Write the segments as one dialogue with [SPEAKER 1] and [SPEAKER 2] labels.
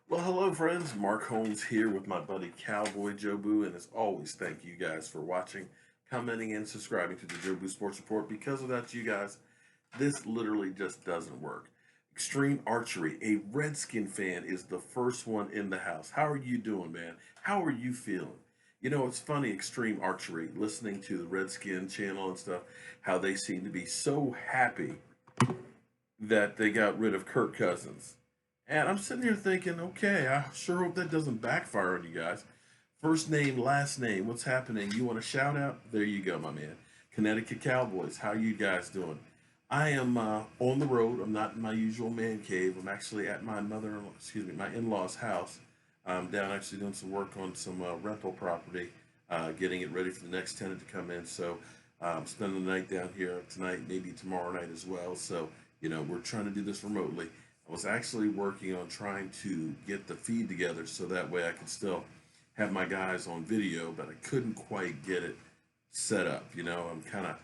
[SPEAKER 1] Well, hello, friends. Mark Holmes here with my buddy Cowboy Jobu, and as always, thank you guys for watching, commenting, and subscribing to the Jobu Sports Report. Because without you guys, this literally just doesn't work. Extreme Archery, a Redskin fan, is the first one in the house. How are you doing, man? How are you feeling? You know, it's funny, Extreme Archery, listening to the Redskin channel and stuff, how they seem to be so happy that they got rid of Kirk Cousins. And I'm sitting here thinking, okay, I sure hope that doesn't backfire on you guys. First name, last name, what's happening? You want a shout out? There you go, my man. Connecticut Cowboys, how you guys doing? I am on the road. I'm not in my usual man cave. I'm actually at my my in-laws' house. I'm down actually doing some work on some rental property, getting it ready for the next tenant to come in. So spending the night down here tonight, maybe tomorrow night as well. So we're trying to do this remotely. I was actually working on trying to get the feed together so that way I could still have my guys on video, but I couldn't quite get it set up. I'm kind of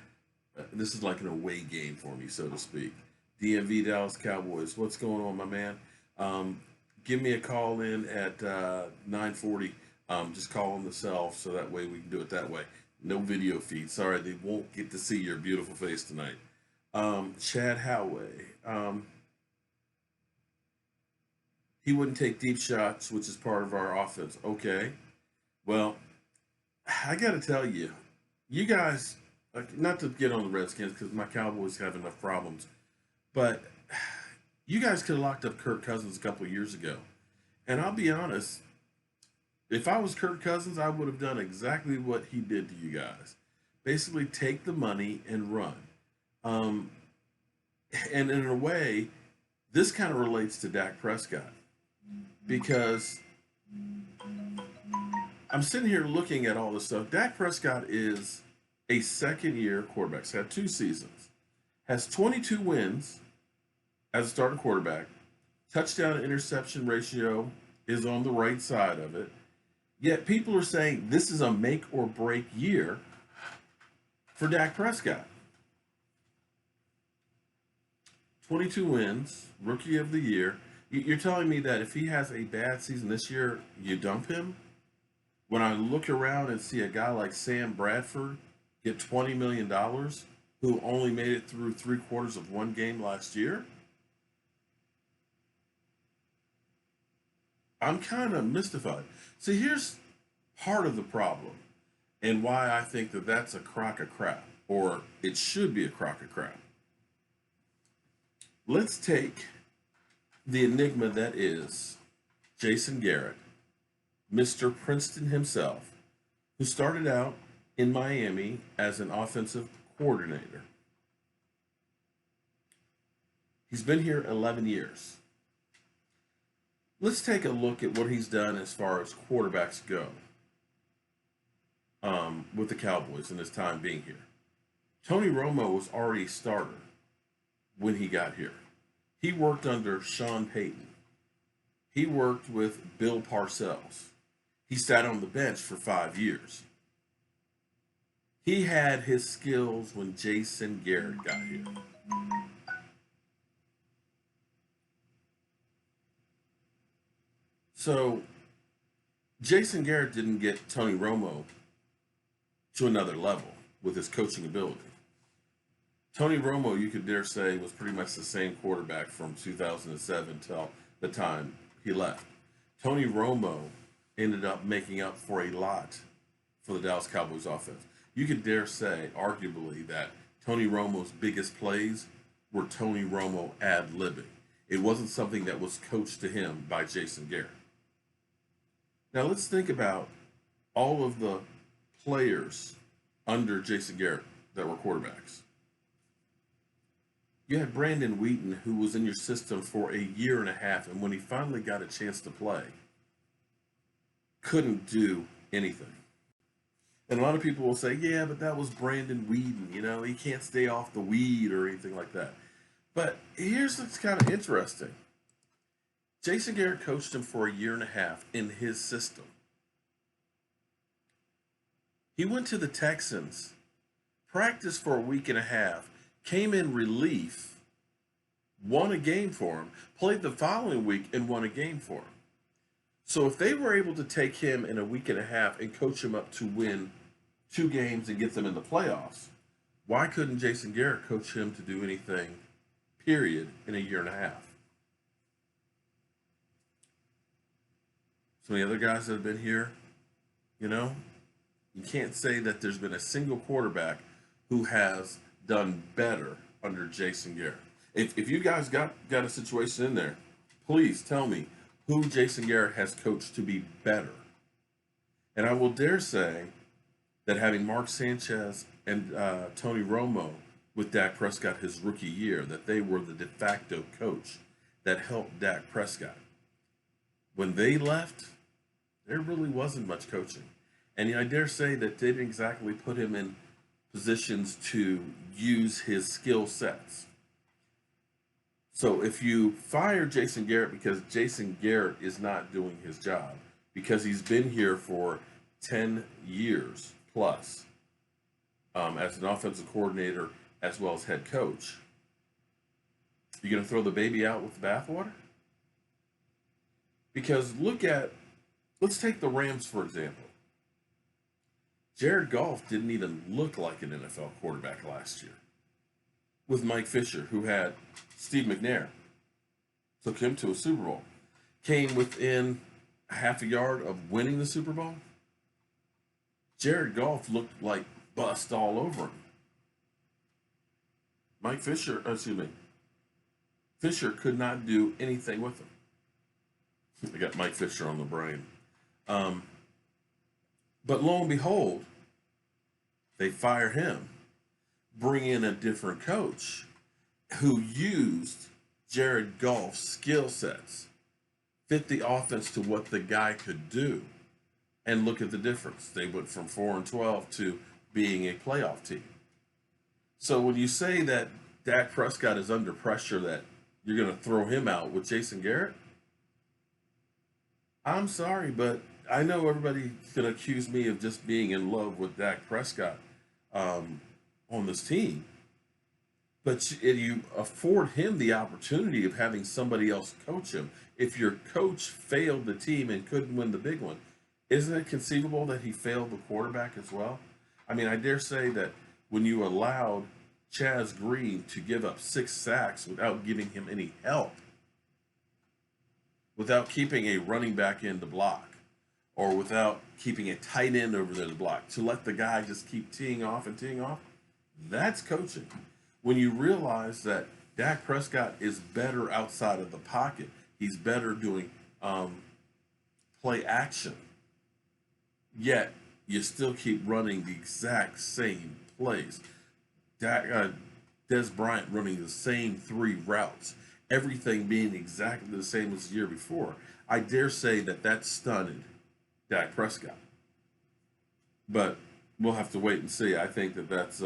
[SPEAKER 1] this is like an away game for me, so to speak. DMV Dallas Cowboys, what's going on, my man? Um, Give me a call in at 9:40. Just call on the cell so that way we can do it that way. No video feed. Sorry, they won't get to see your beautiful face tonight. Chad Howay. He wouldn't take deep shots, which is part of our offense. Okay. Well, I got to tell you, you guys, not to get on the Redskins because my Cowboys have enough problems, but you guys could have locked up Kirk Cousins a couple of years ago. And I'll be honest, if I was Kirk Cousins, I would have done exactly what he did to you guys. Basically, take the money and run. Um, and in a way, this kind of relates to Dak Prescott because I'm sitting here looking at all this stuff. Dak Prescott is a second year quarterback. He's had 2 seasons, has 22 wins as a starting quarterback. Touchdown to interception ratio is on the right side of it. Yet people are saying this is a make or break year for Dak Prescott. 22 wins, rookie of the year. You're telling me that if he has a bad season this year, you dump him? When I look around and see a guy like Sam Bradford get $20 million, who only made it through 3/4 of one game last year, I'm kind of mystified. See, here's part of the problem and why I think that that's a crock of crap, or it should be a crock of crap. Let's take the enigma that is Jason Garrett, Mr. Princeton himself, who started out in Miami as an offensive coordinator. He's been here 11 years. Let's take a look at what he's done as far as quarterbacks go with the Cowboys in his time being here. Tony Romo was already a starter when he got here. He worked under Sean Payton. He worked with Bill Parcells. He sat on the bench for 5 years. He had his skills when Jason Garrett got here. So Jason Garrett didn't get Tony Romo to another level with his coaching ability. Tony Romo, you could dare say, was pretty much the same quarterback from 2007 till the time he left. Tony Romo ended up making up for a lot for the Dallas Cowboys offense. You could dare say, arguably, that Tony Romo's biggest plays were Tony Romo ad libbing. It wasn't something that was coached to him by Jason Garrett. Now let's think about all of the players under Jason Garrett that were quarterbacks. You had Brandon Wheaton, who was in your system for a year and a half, and when he finally got a chance to play, couldn't do anything. And a lot of people will say, yeah, but that was Brandon Wheaton. He can't stay off the weed or anything like that. But here's what's kind of interesting. Jason Garrett coached him for a year and a half in his system. He went to the Texans, practiced for a week and a half, came in relief, won a game for him, played the following week and won a game for him. So if they were able to take him in a week and a half and coach him up to win 2 games and get them in the playoffs, why couldn't Jason Garrett coach him to do anything, period, in a year and a half? So many other guys that have been here, you know, you can't say that there's been a single quarterback who has done better under Jason Garrett. If you guys got a situation in there, please tell me who Jason Garrett has coached to be better. And I will dare say that having Mark Sanchez and Tony Romo with Dak Prescott his rookie year, that they were the de facto coach that helped Dak Prescott. When they left, there really wasn't much coaching. And I dare say that they didn't exactly put him in positions to use his skill sets. So if you fire Jason Garrett because Jason Garrett is not doing his job, because he's been here for 10 years plus as an offensive coordinator as well as head coach, you're going to throw the baby out with the bathwater? Because let's take the Rams, for example. Jared Goff didn't even look like an NFL quarterback last year. With Mike Fisher, who had Steve McNair, took him to a Super Bowl, came within a half a yard of winning the Super Bowl. Jared Goff looked like bust all over him. Fisher could not do anything with him. I got Mike Fisher on the brain. But lo and behold, they fire him, bring in a different coach who used Jared Goff's skill sets, fit the offense to what the guy could do, and look at the difference. They went from 4-12 to being a playoff team. So when you say that Dak Prescott is under pressure, that you're going to throw him out with Jason Garrett, I'm sorry, but I know everybody's going to accuse me of just being in love with Dak Prescott on this team. But you afford him the opportunity of having somebody else coach him. If your coach failed the team and couldn't win the big one, isn't it conceivable that he failed the quarterback as well? I mean, I dare say that when you allowed Chaz Green to give up 6 sacks without giving him any help, without keeping a running back in the block, or without keeping a tight end over there to block, to let the guy just keep teeing off, that's coaching. When you realize that Dak Prescott is better outside of the pocket, he's better doing play action, yet you still keep running the exact same plays. Dez Bryant running the same 3 routes, everything being exactly the same as the year before. I dare say that stunned Dak Prescott. But we'll have to wait and see. I think that's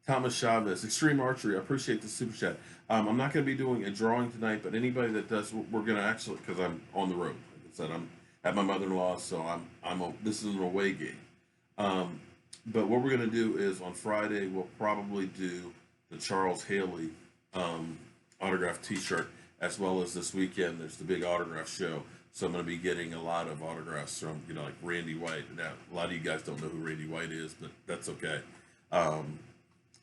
[SPEAKER 1] Thomas Chavez, Extreme Archery. I appreciate the super chat. I'm not going to be doing a drawing tonight, but anybody that does, we're going to actually, because I'm on the road. Like I said, I'm at my mother-in-law's, so this is an away game. But what we're going to do is on Friday, we'll probably do the Charles Haley autographed T-shirt, as well as this weekend there's the big autograph show. So I'm going to be getting a lot of autographs from, like Randy White. Now, a lot of you guys don't know who Randy White is, but that's okay.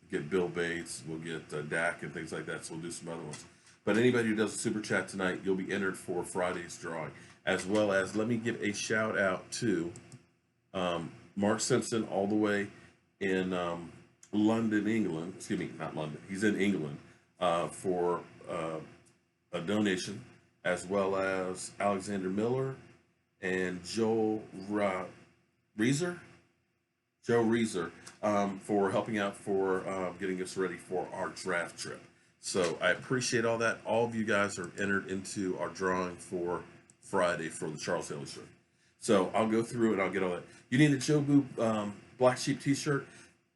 [SPEAKER 1] Get Bill Bates, we'll get Dak and things like that, so we'll do some other ones. But anybody who does a super chat tonight, you'll be entered for Friday's drawing. As well as, let me give a shout out to Mark Simpson, all the way in London, England. Excuse me, not London. He's in England for a donation, as well as Alexander Miller and Joe Reeser for helping out for getting us ready for our draft trip. So I appreciate all that. All of you guys are entered into our drawing for Friday for the Charles Haley shirt. So I'll go through and I'll get all that. You need a Jobu Black Sheep t-shirt.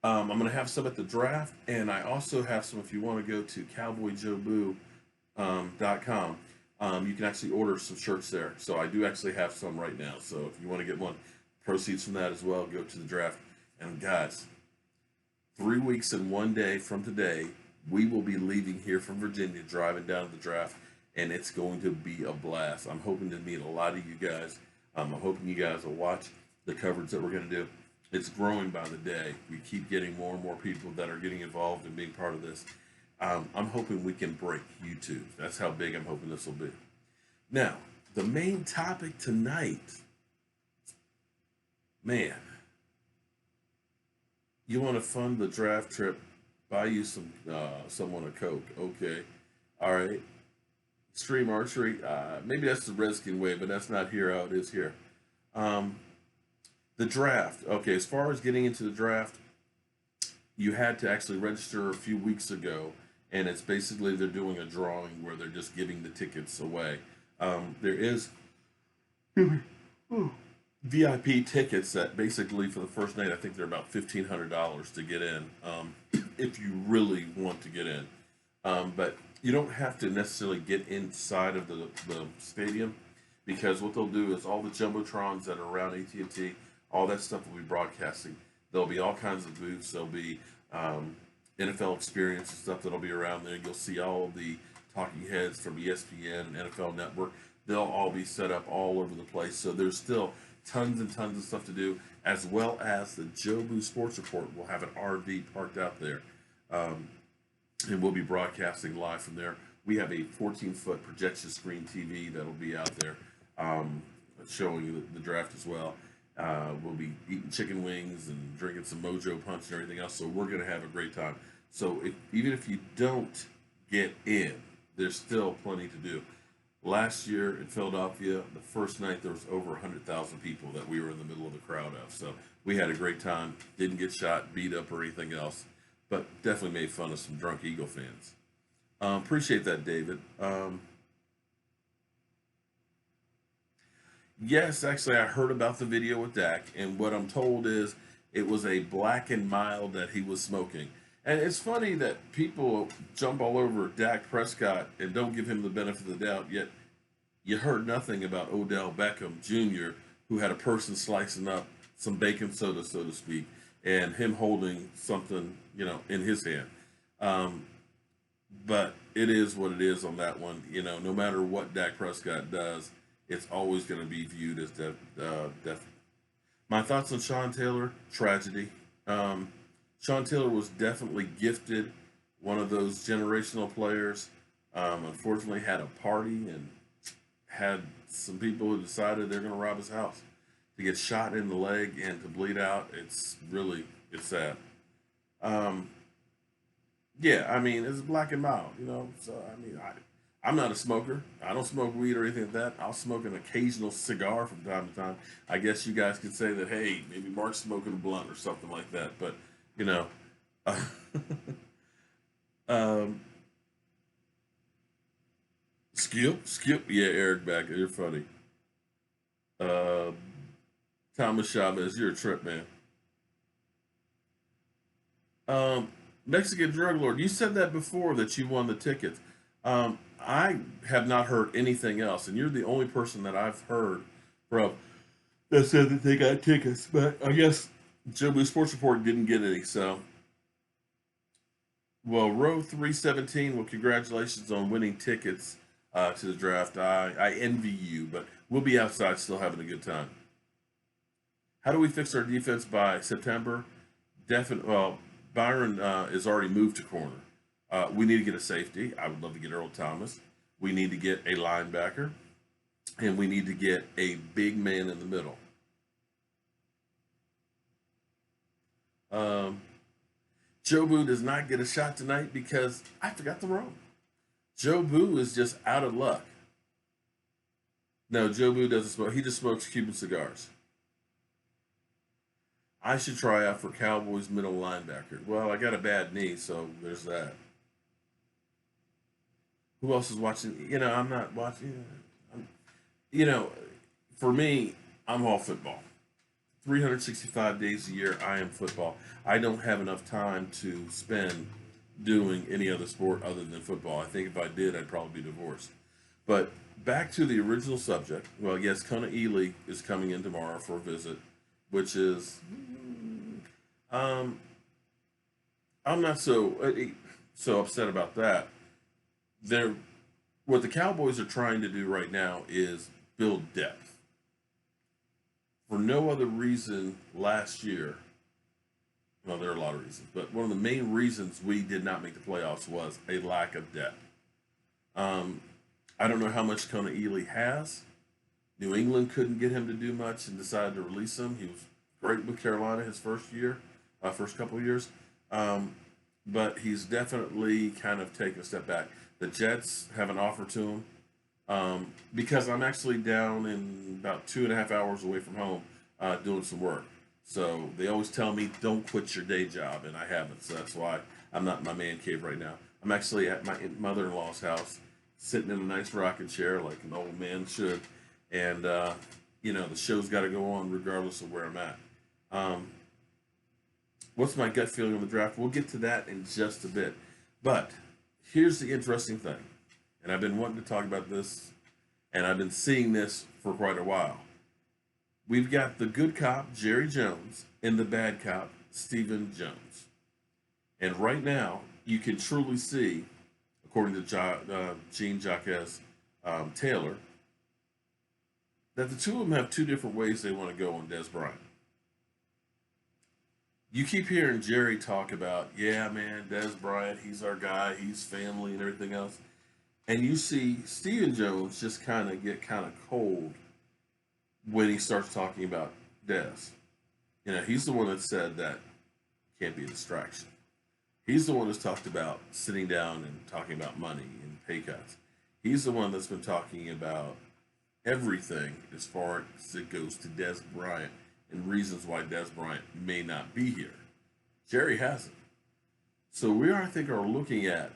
[SPEAKER 1] I'm going to have some at the draft, and I also have some if you want to go to cowboyjobu.com. You can actually order some shirts there. So I do actually have some right now. So if you want to get one, proceeds from that as well, go to the draft. And guys, 3 weeks and 1 day from today, we will be leaving here from Virginia, driving down to the draft. and it's going to be a blast. I'm hoping to meet a lot of you guys. I'm hoping you guys will watch the coverage that we're going to do. It's growing by the day. We keep getting more and more people that are getting involved and being part of this. I'm hoping we can break YouTube. That's how big I'm hoping this will be. Now, the main topic tonight, man, you want to fund the draft trip? Buy you someone a Coke. Okay, all right. Stream archery. Maybe that's the Redskin way, but that's not here how it is here. Um, the draft. Okay, as far as getting into the draft, you had to actually register a few weeks ago, and it's basically they're doing a drawing where they're just giving the tickets away. There is VIP tickets that basically for the first night, I think they're about $1,500 to get in, if you really want to get in. But you don't have to necessarily get inside of the stadium, because what they'll do is all the jumbotrons that are around AT&T, all that stuff will be broadcasting. There'll be all kinds of booths. There'll be NFL experience and stuff that'll be around there. You'll see all of the talking heads from ESPN and NFL Network. They'll all be set up all over the place. So there's still tons and tons of stuff to do, as well as the Jobu Sports Report will have an RV parked out there. And we'll be broadcasting live from there. We have a 14-foot projection screen TV that'll be out there, showing the draft as well. We'll be eating chicken wings and drinking some Mojo Punch and everything else. So we're going to have a great time. So even if you don't get in, there's still plenty to do. Last year in Philadelphia, the first night there was over 100,000 people that we were in the middle of the crowd of. So we had a great time. Didn't get shot, beat up, or anything else, but definitely made fun of some drunk Eagle fans. Appreciate that, David. Yes, actually, I heard about the video with Dak, and what I'm told is it was a black and mild that he was smoking. And it's funny that people jump all over Dak Prescott and don't give him the benefit of the doubt, yet you heard nothing about Odell Beckham Jr., who had a person slicing up some baking soda, so to speak, and him holding something, in his hand. But it is what it is on that one. No matter what Dak Prescott does, it's always going to be viewed as death. My thoughts on Sean Taylor: tragedy. Sean Taylor was definitely gifted, one of those generational players. Unfortunately, had a party and had some people who decided they're going to rob his house. To get shot in the leg and to bleed out, it's sad. Yeah, I mean, it's black and mild, So I'm not a smoker. I don't smoke weed or anything like that. I'll smoke an occasional cigar from time to time. I guess you guys could say that, hey, maybe Mark's smoking a blunt or something like that. But uh, um, Skip, yeah, Eric back. You're funny. Uh, Thomas Chavez, you're a trip, man. Um, Mexican drug lord, you said that before that you won the tickets. I have not heard anything else, and you're the only person that I've heard from that said that they got tickets. But I guess Jobu Sports Report didn't get any. So, well, row 317. Well, congratulations on winning tickets to the draft. I envy you, but we'll be outside still having a good time. How do we fix our defense by September? Definitely. Well, Byron is already moved to corner. We need to get a safety. I would love to get Earl Thomas. We need to get a linebacker, and we need to get a big man in the middle. Jobu does not get a shot tonight because I forgot the room. Jobu is just out of luck. No, Jobu doesn't smoke. He just smokes Cuban cigars. I should try out for Cowboys middle linebacker. Well, I got a bad knee, so there's that. Who else is watching? I'm not watching. I'm, you know, for me, I'm all football. 365 days a year, I am football. I don't have enough time to spend doing any other sport other than football. I think if I did, I'd probably be divorced. But back to the original subject. Well, yes, Kona Ely is coming in tomorrow for a visit, which is, um, I'm not so upset about that. They're what the Cowboys are trying to do right now is build depth. For no other reason, last year, well, there are a lot of reasons, but one of the main reasons we did not make the playoffs was a lack of depth. Um, I don't know how much Kona Ely has. New England couldn't get him to do much and decided to release him. He was great with Carolina his first year, first couple of years. Um, but he's definitely kind of taken a step back. The Jets have an offer to him because I'm actually down in about 2.5 hours away from home doing some work. So they always tell me, don't quit your day job, and I haven't. So that's why I'm not in my man cave right now. I'm actually at my mother in law's house, sitting in a nice rocking chair like an old man should. And, the show's got to go on regardless of where I'm at. Um, what's my gut feeling on the draft? We'll get to that in just a bit. But here's the interesting thing, and I've been wanting to talk about this, and I've been seeing this for quite a while. We've got the good cop, Jerry Jones, and the bad cop, Stephen Jones. And right now, you can truly see, according to Jean Jacques Taylor, that the two of them have two different ways they want to go on Dez Bryant. You keep hearing Jerry talk about, yeah, man, Dez Bryant, he's our guy, he's family and everything else. And you see Stephen Jones just kind of get kind of cold when he starts talking about Dez. He's the one that said that can't be a distraction. He's the one that's talked about sitting down and talking about money and pay cuts. He's the one that's been talking about everything as far as it goes to Dez Bryant and reasons why Dez Bryant may not be here. Jerry hasn't. So we, I think, are looking at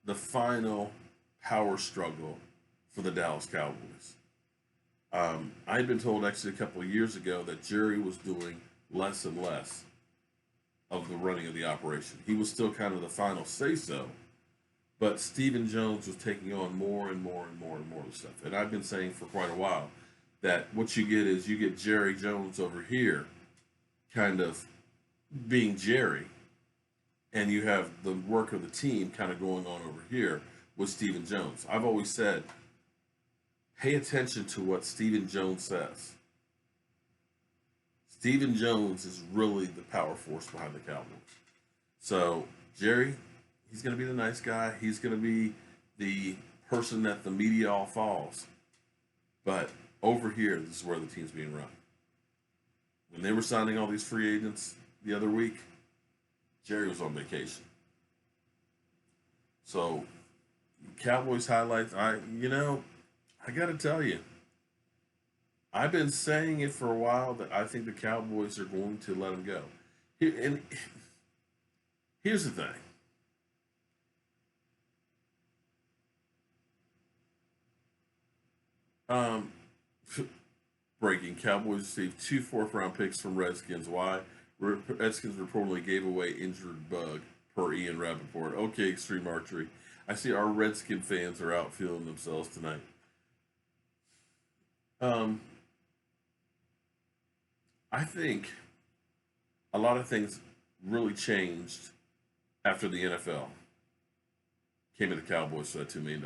[SPEAKER 1] the final power struggle for the Dallas Cowboys. I had been told actually a couple of years ago that Jerry was doing less and less of the running of the operation. He was still kind of the final say so, but Stephen Jones was taking on more and more and more and more of the stuff. And I've been saying for quite a while that what you get is you get Jerry Jones over here kind of being Jerry, and you have the work of the team kind of going on over here with Stephen Jones. I've always said, pay attention to what Stephen Jones says. Stephen Jones is really the power force behind the Cowboys. So Jerry, he's going to be the nice guy. He's going to be the person that the media all follows. But over here, this is where the team's being run. When they were signing all these free agents the other week, Jerry was on vacation. So Cowboys highlights, I got to tell you, I've been saying it for a while that I think the Cowboys are going to let him go. And here's the thing. Breaking: Cowboys received 2 fourth-round picks from Redskins. Why? Redskins reportedly gave away injured bug, per Ian Rappaport. Okay, Extreme Archery. I see our Redskin fans are out feeling themselves tonight. I think a lot of things really changed after the NFL came to the Cowboys for that $2 million.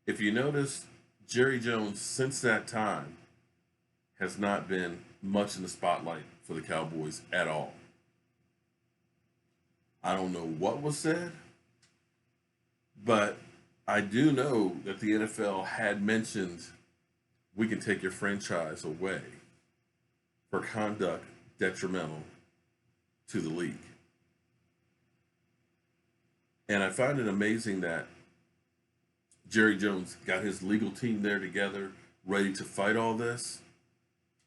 [SPEAKER 1] If you notice, Jerry Jones, since that time, has not been much in the spotlight for the Cowboys at all. I don't know what was said, but I do know that the NFL had mentioned we can take your franchise away for conduct detrimental to the league. And I find it amazing that Jerry Jones got his legal team there together, ready to fight all this.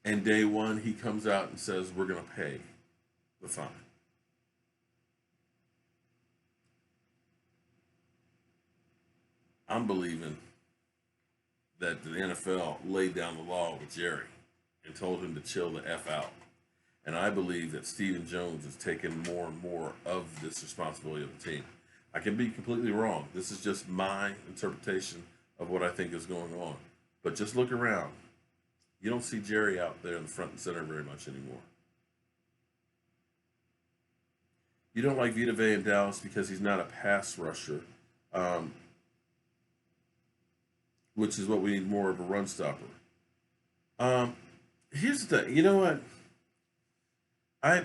[SPEAKER 1] And day one, he comes out and says, we're going to pay the fine. I'm believing that the NFL laid down the law with Jerry and told him to chill the F out. And I believe that Stephen Jones is taking more and more of this responsibility of the team. I can be completely wrong. This is just my interpretation of what I think is going on. But just look around. You don't see Jerry out there in the front and center very much anymore. You don't like Vita Vea in Dallas because he's not a pass rusher. which is what we need more of a run stopper. Um, Here's the thing. You know what? I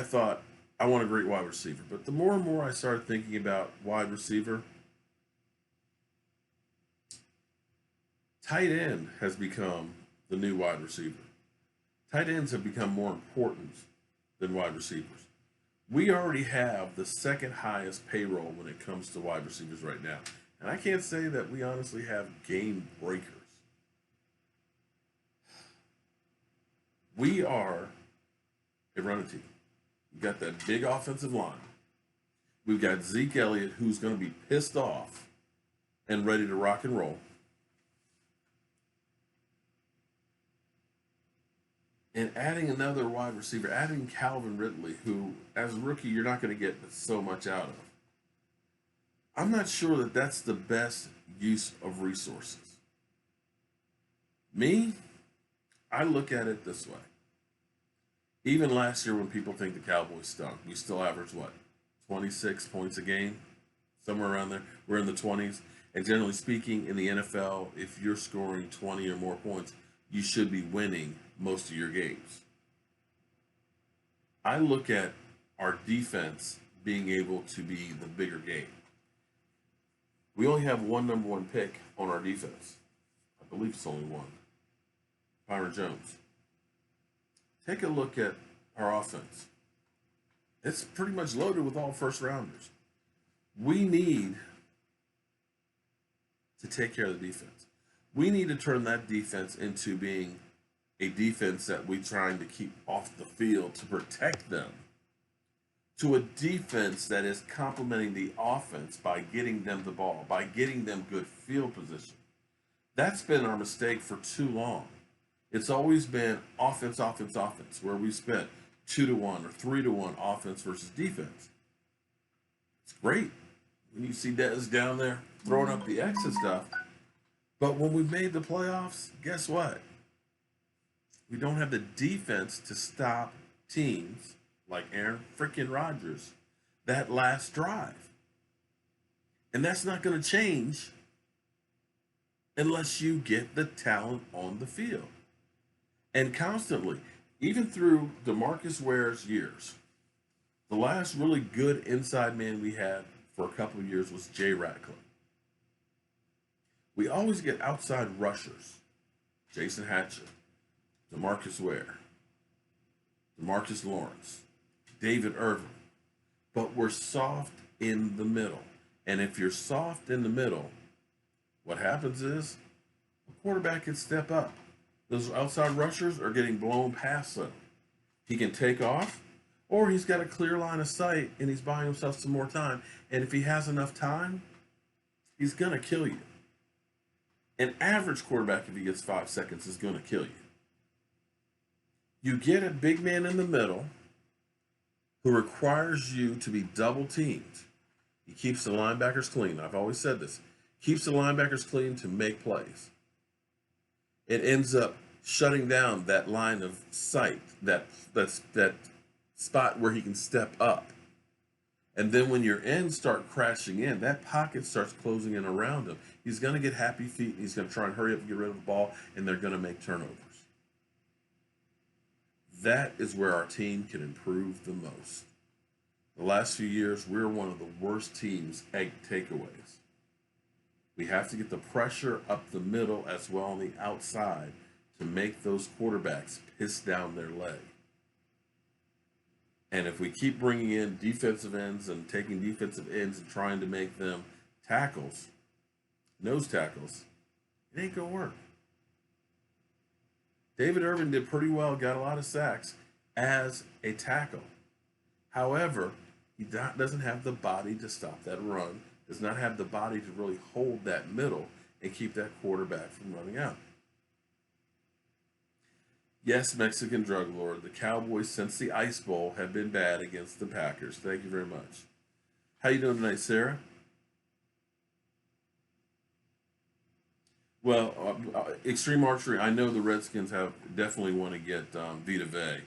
[SPEAKER 1] thought I want a great wide receiver, but the more and more I started thinking about wide receiver, tight end has become the new wide receiver. Tight ends have become more important than wide receivers. We already have the second highest payroll when it comes to wide receivers right now. And I can't say that we honestly have game breakers. We are a running team. We've got that big offensive line. We've got Zeke Elliott, who's going to be pissed off and ready to rock and roll. And adding another wide receiver, adding Calvin Ridley, who, as a rookie, you're not going to get so much out of. I'm not sure that that's the best use of resources. Me, I look at it this way. Even last year, when people think the Cowboys stunk, we still averaged what, 26 points a game, somewhere around there. We're in the 20s, and generally speaking, in the NFL, if you're scoring 20 or more points, you should be winning most of your games. I look at our defense being able to be the bigger game. We only have one number one pick on our defense. I believe it's only one. Byron Jones. Take a look at our offense. It's pretty much loaded with all first rounders. We need to take care of the defense. We need to turn that defense into being a defense that we're trying to keep off the field to protect them, to a defense that is complementing the offense by getting them the ball, by getting them good field position. That's been our mistake for too long. It's always been offense, offense, offense, where we spent 2-1 or 3-1 offense versus defense. It's great when you see Dez down there throwing up the X and stuff. But when we made the playoffs, guess what? We don't have the defense to stop teams like Aaron freaking Rodgers that last drive. And that's not going to change unless you get the talent on the field. And constantly, even through DeMarcus Ware's years, the last really good inside man we had for a couple of years was Jay Ratcliffe. We always get outside rushers. Jason Hatcher, DeMarcus Ware, DeMarcus Lawrence, David Irvin. But we're soft in the middle. And if you're soft in the middle, what happens is the quarterback can step up. Those outside rushers are getting blown past him. He can take off, or he's got a clear line of sight and he's buying himself some more time. And if he has enough time, he's going to kill you. An average quarterback, if he gets 5 seconds, is going to kill you. You get a big man in the middle who requires you to be double teamed. He keeps the linebackers clean. I've always said this. Keeps the linebackers clean to make plays. It ends up shutting down that line of sight, that spot where he can step up. And then when your ends start crashing in, that pocket starts closing in around him. He's going to get happy feet, and he's going to try and hurry up and get rid of the ball, and they're going to make turnovers. That is where our team can improve the most. The last few years, we're one of the worst teams at takeaways. We have to get the pressure up the middle as well on the outside to make those quarterbacks piss down their leg. And if we keep bringing in defensive ends and taking defensive ends and trying to make them tackles, nose tackles, it ain't going to work. David Irvin did pretty well, got a lot of sacks as a tackle. However, he doesn't have the body to stop that run, does not have the body to really hold that middle and keep that quarterback from running out. Yes, Mexican drug lord, the Cowboys since the Ice Bowl have been bad against the Packers. Thank you very much. How you doing tonight, Sarah? Well, Extreme Archery, I know the Redskins have definitely want to get Vita Vea.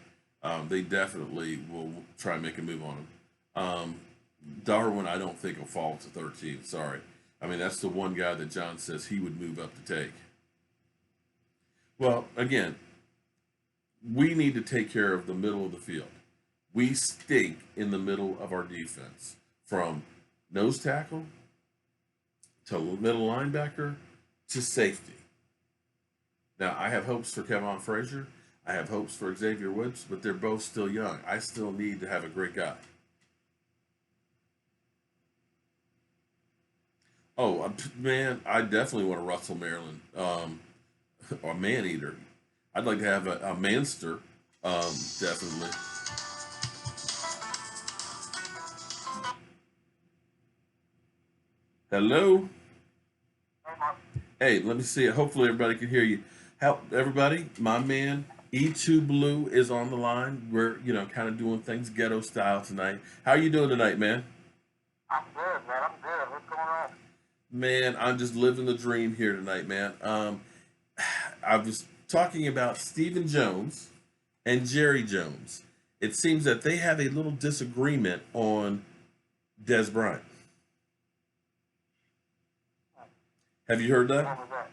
[SPEAKER 1] They definitely will try and make a move on him. Darwin, I don't think will fall to 13. Sorry. I mean, that's the one guy that John says he would move up to take. Well, again, we need to take care of the middle of the field. We stink in the middle of our defense, from nose tackle to middle linebacker to safety. Now, I have hopes for Kevon Frazier. I have hopes for Xavier Woods, but they're both still young. I still need to have a great guy. Oh, man, I definitely want a Russell Maryland or man eater. I'd like to have a Manster, definitely. Hello? Hey, let me see it. Hopefully everybody can hear you. How everybody, my man E2 Blue is on the line. We're, kind of doing things ghetto style tonight. How you doing tonight, man?
[SPEAKER 2] I'm good, man. I'm good. What's going on?
[SPEAKER 1] Man, I'm just living the dream here tonight, man. I was talking about Stephen Jones and Jerry Jones. It seems that they have a little disagreement on Dez Bryant. Have you heard that?
[SPEAKER 2] What was that?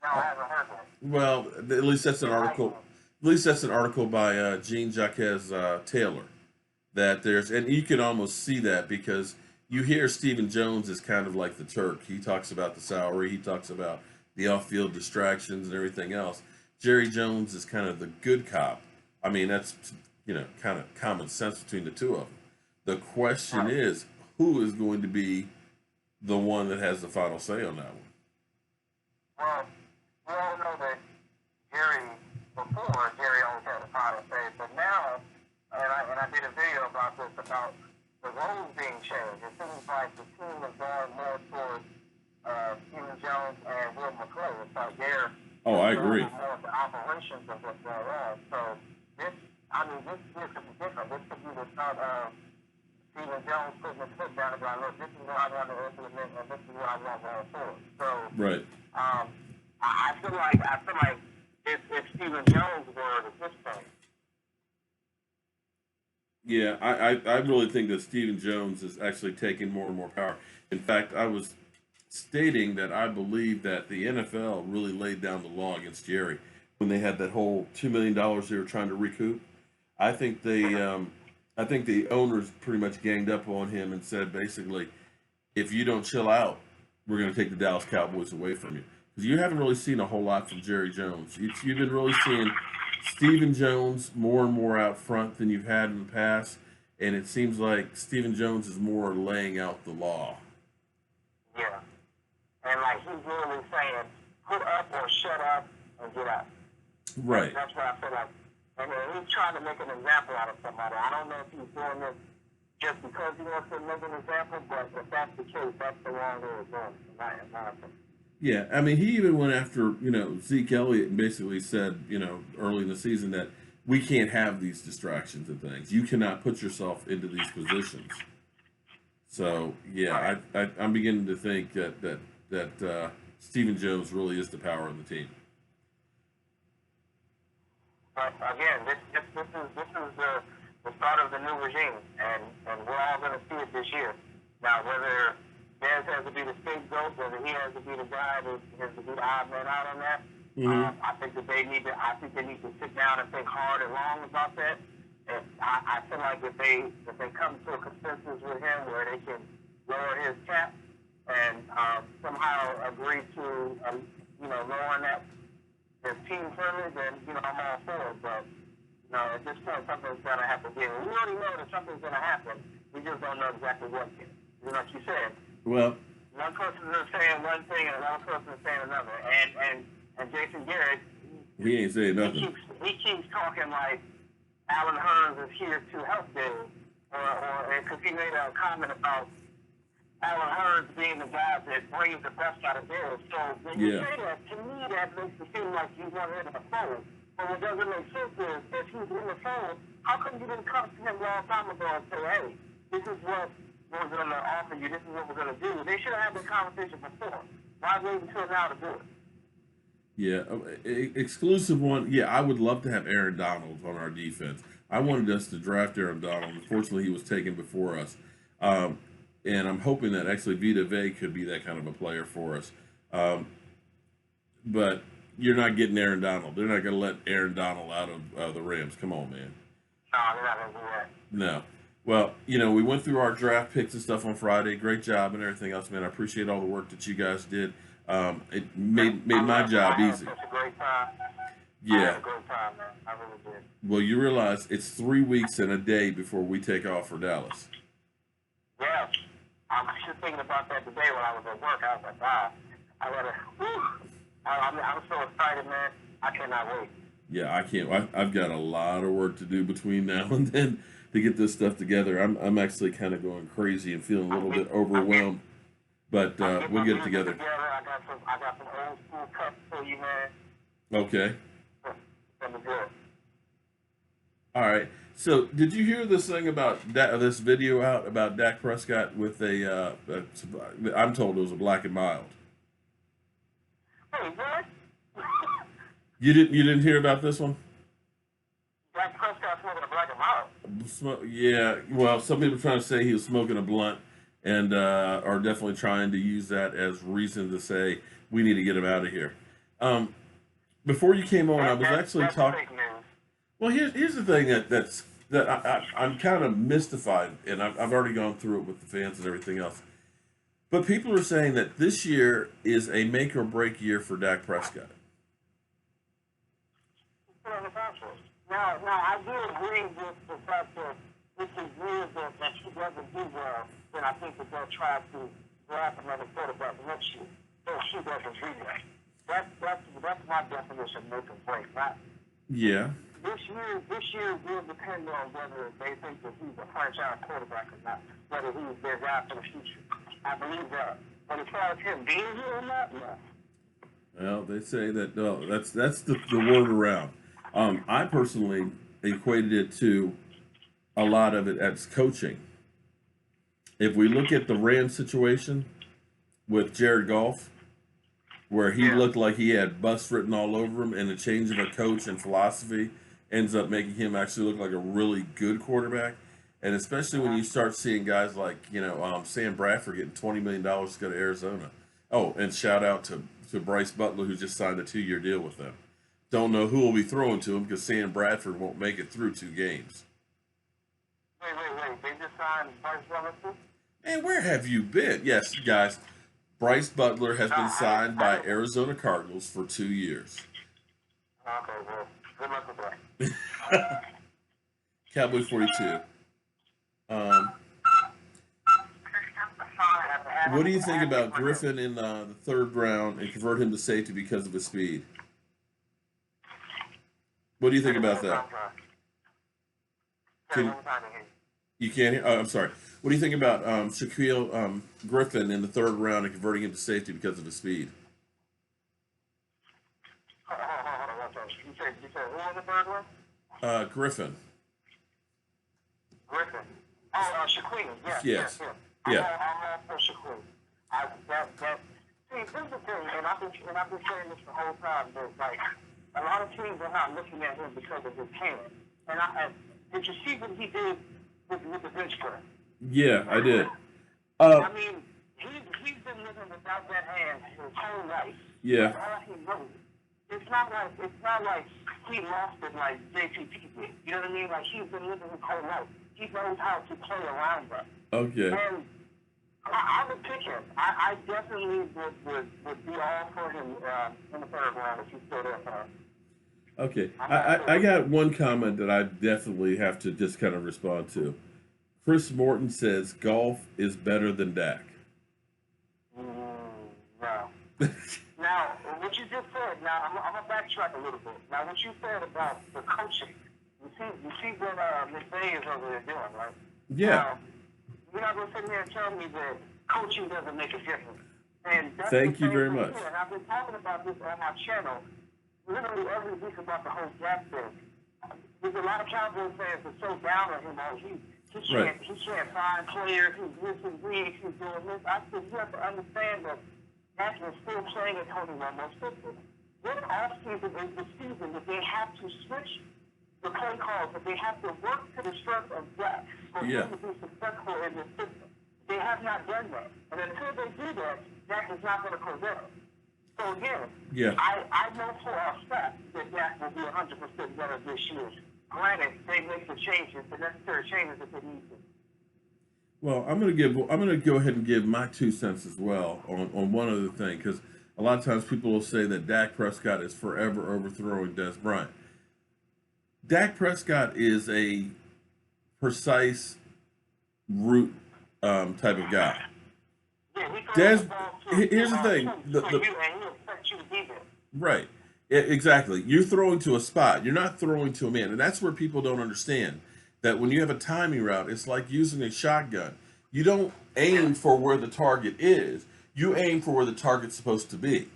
[SPEAKER 2] No, I haven't heard that.
[SPEAKER 1] Well, at least that's an article. At least that's an article by Jean Jacques Taylor. That there's, and you can almost see that because you hear Stephen Jones is kind of like the Turk. He talks about the salary. He talks about the off-field distractions and everything else. Jerry Jones is kind of the good cop. I mean, that's kind of common sense between the two of them. The question
[SPEAKER 2] Right.
[SPEAKER 1] is, who is going to be the one that has the final say on that one?
[SPEAKER 2] Well, we all know that Jerry, before, Jerry always had a final say, but now, and I did a video about this, about the roles being changed. It seems like the team is going more towards Stephen Jones and Will McClay. It's like they're
[SPEAKER 1] Oh, I
[SPEAKER 2] doing
[SPEAKER 1] agree.
[SPEAKER 2] more of the operations of what's going on. So this, I mean, this year could be different. This could be the start of Stephen Jones putting his foot down and going, look, this is what I want to implement, and this is what I want going forward. So
[SPEAKER 1] Right.
[SPEAKER 2] um, I feel like it's Stephen Jones' word at this point.
[SPEAKER 1] Yeah, I really think that Stephen Jones is actually taking more and more power. In fact, I was stating that I believe that the NFL really laid down the law against Jerry when they had that whole $2 million they were trying to recoup. I think I think the owners pretty much ganged up on him and said basically, if you don't chill out, we're going to take the Dallas Cowboys away from you. Because you haven't really seen a whole lot from Jerry Jones. You've been really seeing Stephen Jones more and more out front than you've had in the past, and it seems like Stephen Jones is more laying out the law.
[SPEAKER 2] Yeah. And like he's literally saying, put up or shut up and get out.
[SPEAKER 1] Right.
[SPEAKER 2] That's what I feel like. And he's trying to make an example out of somebody. I don't know if he's doing this just because he wants to make an example, but if that's the case, that's the wrong way of doing it, in my opinion.
[SPEAKER 1] Yeah, I mean, he even went after Zeke Elliott and basically said early in the season that we can't have these distractions and things. You cannot put yourself into these positions. So yeah, I'm beginning to think that Stephen Jones really is the power of the team.
[SPEAKER 2] But again, this is the start of the new regime, and we're all going to see it this year. Now, whether Dez has to be the scapegoat, whether he has to be the guy that has to be the odd man out on that,
[SPEAKER 1] Mm-hmm.
[SPEAKER 2] I think that they need to sit down and think hard and long about that. And I feel like if they come to a consensus with him where they can lower his cap and somehow agree to lowering that as team friendly, then I'm all for it. But at this point, something's gonna have to give. We already know that something's gonna happen. We just don't know exactly what yet. Like you said,
[SPEAKER 1] Well,
[SPEAKER 2] one person is saying one thing and another person is saying another. And Jason Garrett,
[SPEAKER 1] he ain't saying
[SPEAKER 2] he
[SPEAKER 1] nothing.
[SPEAKER 2] keeps talking like Alan Hearns is here to help them, or because he made a comment about Alan Hearns being the guy that brings the best out of Derek. So when you say that, to me, that makes it seem like you want him in the phone. But what doesn't make sense is, if he's in the phone, how come you didn't come to him a long time ago and say, hey, this is what we're going to offer you, this is what we're going to do? They should have had the conversation before. Why wait until now to do it?
[SPEAKER 1] Yeah, exclusive one. Yeah, I would love to have Aaron Donald on our defense. I wanted us to draft Aaron Donald. Unfortunately, he was taken before us. Um, and I'm hoping that actually Vita Vea could be that kind of a player for us. But you're not getting Aaron Donald. They're not going to let Aaron Donald out of the Rams. Come on, man.
[SPEAKER 2] No, they're not going to do that.
[SPEAKER 1] No. Well, we went through our draft picks and stuff on Friday. Great job and everything else, man. I appreciate all the work that you guys did. It made my job easy.
[SPEAKER 2] Such a great time.
[SPEAKER 1] Yeah.
[SPEAKER 2] I had a great time, man. I really did.
[SPEAKER 1] Well, you realize it's 3 weeks and a day before we take off for Dallas.
[SPEAKER 2] Yeah. I was just thinking about that today when I was at work. I was like, wow, I gotta, I'm so excited, man. I cannot wait.
[SPEAKER 1] Yeah, I can't. I've got a lot of work to do between now and then to get this stuff together. I'm actually kind of going crazy and feeling a little bit overwhelmed. But we'll get it together.
[SPEAKER 2] I got some old school cuts for you, man.
[SPEAKER 1] Okay.
[SPEAKER 2] That'll be good.
[SPEAKER 1] All right. So, did you hear this thing about this video out about Dak Prescott with I'm told it was a black and mild.
[SPEAKER 2] Hey, what?
[SPEAKER 1] You didn't hear about this one?
[SPEAKER 2] Dak Prescott smoking a black and mild?
[SPEAKER 1] Yeah. Well, some people are trying to say he was smoking a blunt, and are definitely trying to use that as reason to say we need to get him out of here. Before you came on, I was actually talking. Well, here's the thing that I'm kind of mystified, and I've already gone through it with the fans and everything else. But people are saying that this year is a make or break year for Dak Prescott.
[SPEAKER 2] Now, I do agree with the fact that if he years that he doesn't do well, then I think that they'll try to draft another quarterback next year. So he doesn't do that. That's my definition of make or break.
[SPEAKER 1] Yeah.
[SPEAKER 2] This year will depend on whether they think that he's a franchise quarterback or not, whether he's their guy for the future. I believe that. But as far as him being here or not, no.
[SPEAKER 1] Well, they say that that's the word around. I personally equated it to a lot of it as coaching. If we look at the Rams situation with Jared Goff, where he looked like he had bust written all over him, and the change of a coach and philosophy ends up making him actually look like a really good quarterback. And especially when you start seeing guys like, Sam Bradford getting $20 million to go to Arizona. Oh, and shout out to Bryce Butler, who just signed a 2-year deal with them. Don't know who will be throwing to him because Sam Bradford won't make it through 2 games.
[SPEAKER 2] Wait. They just signed Bryce Butler too?
[SPEAKER 1] Man, where have you been? Yes, guys. Bryce Butler has been signed by Arizona Cardinals for 2 years.
[SPEAKER 2] Okay, well, good luck with that.
[SPEAKER 1] Cowboy 42. What do you think about Griffin in the 3rd round and convert him to safety because of his speed? What do you think about that? You can't hear? Oh, I'm sorry. What do you think about Shaquille Griffin in the 3rd round and converting him to safety because of his speed?
[SPEAKER 2] Hold on. You said who in the 3rd one?
[SPEAKER 1] Griffin.
[SPEAKER 2] Griffin. Oh, Shaquille. Yes.
[SPEAKER 1] Yeah.
[SPEAKER 2] I'm all for Shaquille. See, here's the thing, and I've been saying this the whole time, but like a lot of teams are not looking at him because of his talent. And did you see what he did with the bench press?
[SPEAKER 1] Yeah, I did.
[SPEAKER 2] I mean, he's been living without that hand his whole life.
[SPEAKER 1] Yeah.
[SPEAKER 2] That's all he knows. It's not like he lost it like JPP did. You know what I mean? Like he's been living his whole life. He knows how to play around that.
[SPEAKER 1] Okay.
[SPEAKER 2] And I would pick him. I definitely would be all for him in the 3rd round if he's still there for him.
[SPEAKER 1] Okay. I got one comment that I definitely have to just kind of respond to. Chris Morton says golf is better than Dak.
[SPEAKER 2] No. Now, what you just said, I'm going to backtrack a little bit. Now, what you said about the coaching, you see what McVay is over there doing, right?
[SPEAKER 1] Yeah.
[SPEAKER 2] Now, you're not going to sit here and tell me that coaching doesn't make a difference. And that's
[SPEAKER 1] Thank you very much.
[SPEAKER 2] And I've been talking about this on my channel literally every week about the whole Dak thing. There's a lot of Cowboys fans that are so down on him. He can't find players. He's missing weeks. He's doing this. I said, you have to understand that Dak is still playing at Tony Romo's system. This offseason is the season that they have to switch the play calls, that they have to work to the strength of Dak for him to be successful in this system. They have not done that. And until they do that, Dak is not going to prevail. So again, I know for a fact that Dak will be 100% better this year. Granted, they make the changes, the necessary changes that they need to.
[SPEAKER 1] Well, I'm going to go ahead and give my 2 cents as well on one other thing, because a lot of times people will say that Dak Prescott is forever overthrowing Dez Bryant. Dak Prescott is a precise route type of guy. Dez, here's the thing. Right. Exactly. You're throwing to a spot. You're not throwing to a man. And that's where people don't understand that when you have a timing route, it's like using a shotgun. You don't aim for where the target is. You aim for where the target's supposed to be.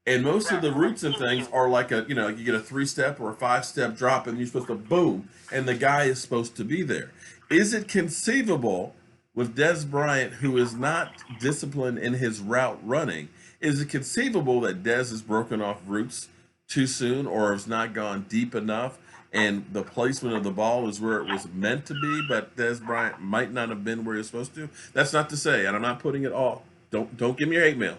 [SPEAKER 1] And most of the routes and things are like you get a 3-step or a 5-step drop and you're supposed to boom, and the guy is supposed to be there. Is it conceivable with Dez Bryant, who is not disciplined in his route running, is it conceivable that Dez has broken off routes too soon or has not gone deep enough and the placement of the ball is where it was meant to be, but Dez Bryant might not have been where he's supposed to? That's not to say, and I'm not putting it all, don't give me your hate mail.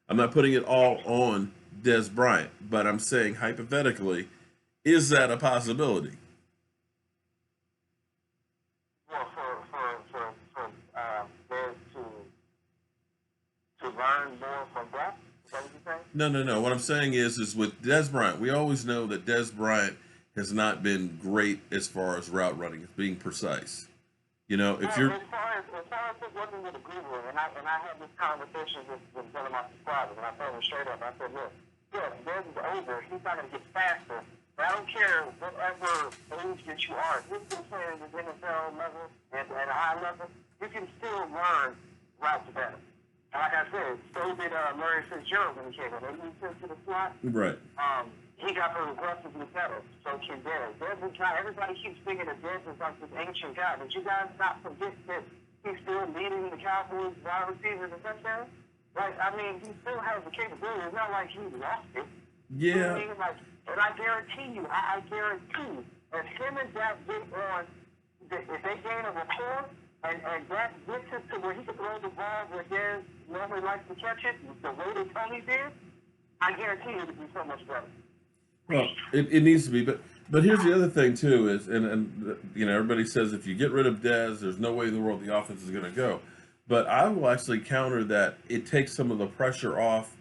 [SPEAKER 1] I'm not putting it all on Dez Bryant, but I'm saying hypothetically, is that a possibility?
[SPEAKER 2] Well, for Dez to learn more from that? Is that what you're saying?
[SPEAKER 1] No. What I'm saying is with Dez Bryant, we always know that Dez Bryant has not been great as far as route running, being precise. If you're
[SPEAKER 2] as far as it wasn't with a Google, and I had this conversation with one of my subscribers, and I told him straight up, I said, look, Dez is older, he's not going to get faster. But I don't care whatever age that you are, if you're still playing at the NFL level and at a high level, you can still learn routes better. And like I said, so did Larry Fitzgerald when he came in. They moved him to the slot.
[SPEAKER 1] Right.
[SPEAKER 2] He got progressively better. So can Dez. Dez is not, everybody keeps thinking that Dez is like this ancient guy, but you guys not forget that he's still leading the Cowboys wide receivers and touchdowns. Like, I mean, he still has the capability. It's not like he lost it.
[SPEAKER 1] Yeah.
[SPEAKER 2] You know what I mean? And I guarantee you, if him and Dak get on, if they gain a rapport, and Dak gets it to where he can throw the ball where Dez normally likes to catch it, the way that Tony did, I guarantee you it'll be so much better.
[SPEAKER 1] Well, it needs to be, but here's the other thing too is, and everybody says if you get rid of Dez, there's no way in the world the offense is going to go. But I will actually counter that it takes some of the pressure off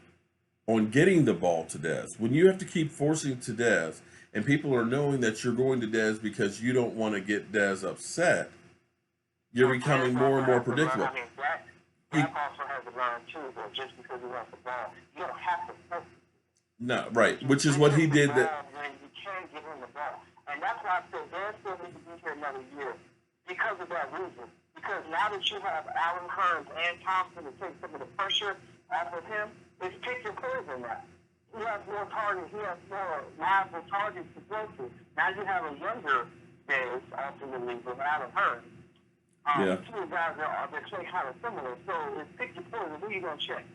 [SPEAKER 1] on getting the ball to Dez. When you have to keep forcing to Dez, and people are knowing that you're going to Dez because you don't want to get Dez upset, you're becoming more and more predictable.
[SPEAKER 2] I mean, Dak also has to learn too, but just because he wants the ball, you don't have to force.
[SPEAKER 1] No, right, which is what he did. That
[SPEAKER 2] you can't give him the ball, and that's why I said Dez still needs to be here another year because of that reason. Because now that you have Allen Hurns and Thompson to take some of the pressure off of him, it's pick your poison now. He has more targets. He has more liable targets to throw to. Now you have a younger Dez ultimately with Allen Hurns. Two guys that play kind of similar. So it's pick your poison. Who are you going to check?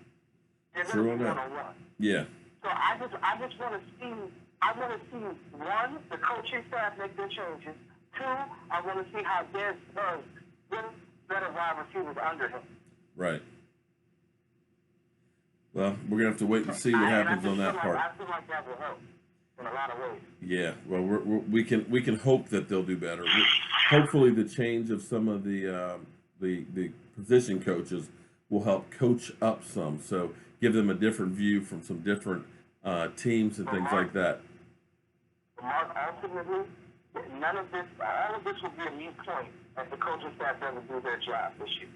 [SPEAKER 2] They're going to be one-on-one.
[SPEAKER 1] Yeah.
[SPEAKER 2] So I just want to see, one, the coaching staff make their changes. Two, I want to see how Dez does with better wide receivers under him.
[SPEAKER 1] Right. Well, we're gonna have to wait and see what happens on that part.
[SPEAKER 2] I feel like that will help in a lot of ways.
[SPEAKER 1] Yeah. Well, we can hope that they'll do better. Hopefully, the change of some of the position coaches will help coach up some. So give them a different view from some different teams and things like that.
[SPEAKER 2] Mark, ultimately, all of this will be a moot point if the coaching staff doesn't do their job this year.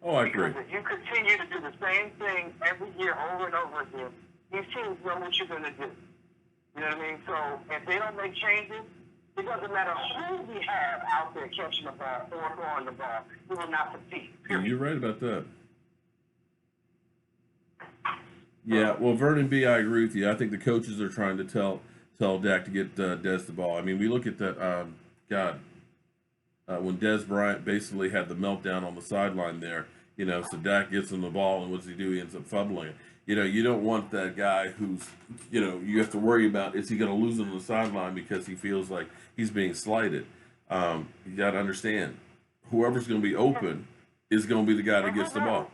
[SPEAKER 1] Oh, I agree.
[SPEAKER 2] Because if you continue to do the same thing every year over and over again, these teams know what you're going to do. You know what I mean? So if they don't make changes, it doesn't matter who we have out there catching the ball or throwing the ball, we will not succeed.
[SPEAKER 1] You're right about that. Yeah, well, Vernon B., I agree with you. I think the coaches are trying to tell Dak to get Dez the ball. I mean, we look at that, when Dez Bryant basically had the meltdown on the sideline there, so Dak gets him the ball, and what does he do? He ends up fumbling it. You don't want that guy who's, you have to worry about, is he going to lose him on the sideline because he feels like he's being slighted? You got to understand, whoever's going to be open is going to be the guy that
[SPEAKER 2] And
[SPEAKER 1] gets the ball.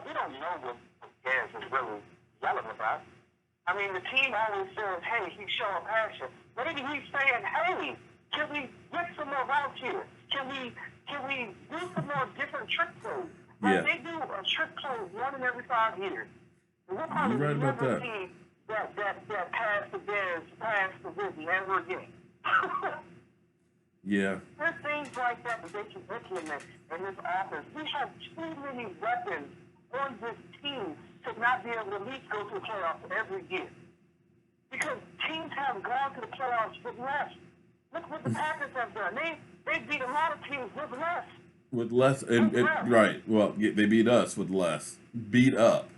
[SPEAKER 2] we don't know what Dez is really yelling about. I mean, the team always says, hey, he's showing passion. Maybe he's saying, hey, can we get some more routes here? Can we do some more different trick plays? Like they do a trick play 1 in every 5 years. And we'll probably
[SPEAKER 1] You're right about
[SPEAKER 2] never
[SPEAKER 1] that.
[SPEAKER 2] see that pass to Dez, pass to Whitney ever again.
[SPEAKER 1] Yeah.
[SPEAKER 2] There's things like that that they can implement in this offense. We have too many weapons on this team to not be able to at least go to the playoffs every year. Because teams have gone to the playoffs with less. Look what the Packers have done. They beat a lot of teams with less.
[SPEAKER 1] With less, right. Well, they beat us with less. Beat up.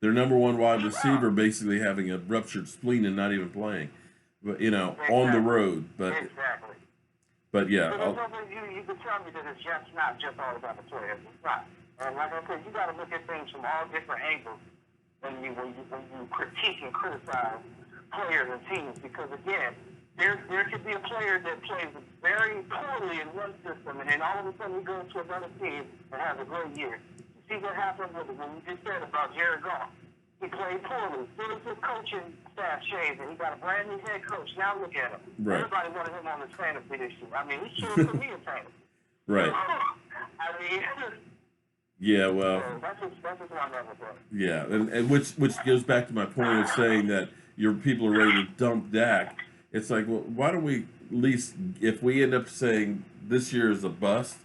[SPEAKER 1] Their number one wide receiver basically having a ruptured spleen and not even playing. But, on the road. But
[SPEAKER 2] exactly.
[SPEAKER 1] But yeah.
[SPEAKER 2] So you can tell me that it's just not just all about the players. It's not. And like I said, you got to look at things from all different angles when you critique and criticize players and teams. Because again, there could be a player that plays very poorly in one system, and then all of a sudden he goes to another team and has a great year. You see what happened with when you just said about Jerry Goff. He played poorly. Soon as his coaching staff changed, and he got a brand new head coach. Now look at him.
[SPEAKER 1] Right.
[SPEAKER 2] Everybody wanted him on his fantasy this year. I mean, he should put me in fantasy.
[SPEAKER 1] Right.
[SPEAKER 2] I mean,
[SPEAKER 1] yeah. Well.
[SPEAKER 2] That's just one level, bro.
[SPEAKER 1] Yeah, and which goes back to my point of saying that your people are ready to dump Dak. It's like, well, why don't we at least, if we end up saying this year is a bust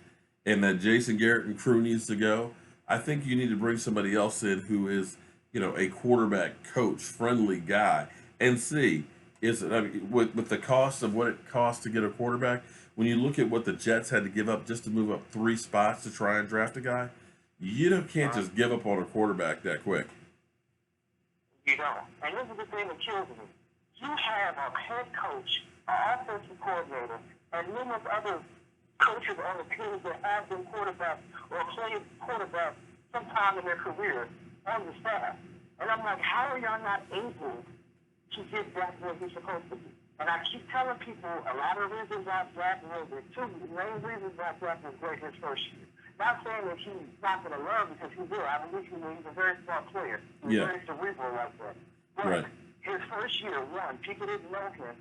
[SPEAKER 1] and that Jason Garrett and crew needs to go, I think you need to bring somebody else in who is, a quarterback coach, friendly guy, and see, with the cost of what it costs to get a quarterback, when you look at what the Jets had to give up just to move up 3 spots to try and draft a guy, you can't just give up on a quarterback that quick.
[SPEAKER 2] You don't. And this is the thing that kills me. You have a head coach, an offensive coordinator, and numerous other coaches on the teams that have been quarterbacks or played quarterback sometime in their career on the staff. And I'm like, how are y'all not able to get back where he's supposed to be? And I keep telling people a lot of reasons why Dak was there. 2 main reasons why Dak was great his first year. Not saying that he's not going to learn because he will. I believe he's a very smart player. He's very cerebral like that. But his first year, 1, people didn't know him.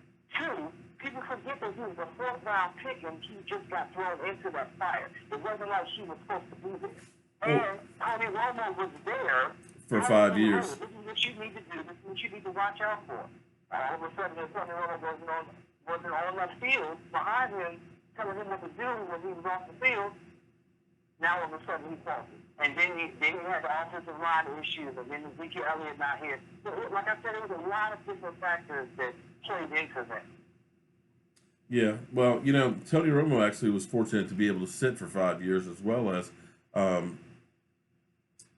[SPEAKER 2] 2, people forget that he was a 4th-round pick and he just got thrown into that fire. It wasn't like he was supposed to be there. And Tony Romo was there
[SPEAKER 1] for 5 years.
[SPEAKER 2] This is what you need to do. This is what you need to watch out for. All of a sudden, Tony Romo wasn't on that field behind him, telling him what to do when he was off the field. Now all of a sudden he falls. And then he had the offensive line issues, and then Ezekiel Elliott not here. So, like I said, there was a lot of different factors that played into that.
[SPEAKER 1] Yeah, well, Tony Romo actually was fortunate to be able to sit for 5 years, as well as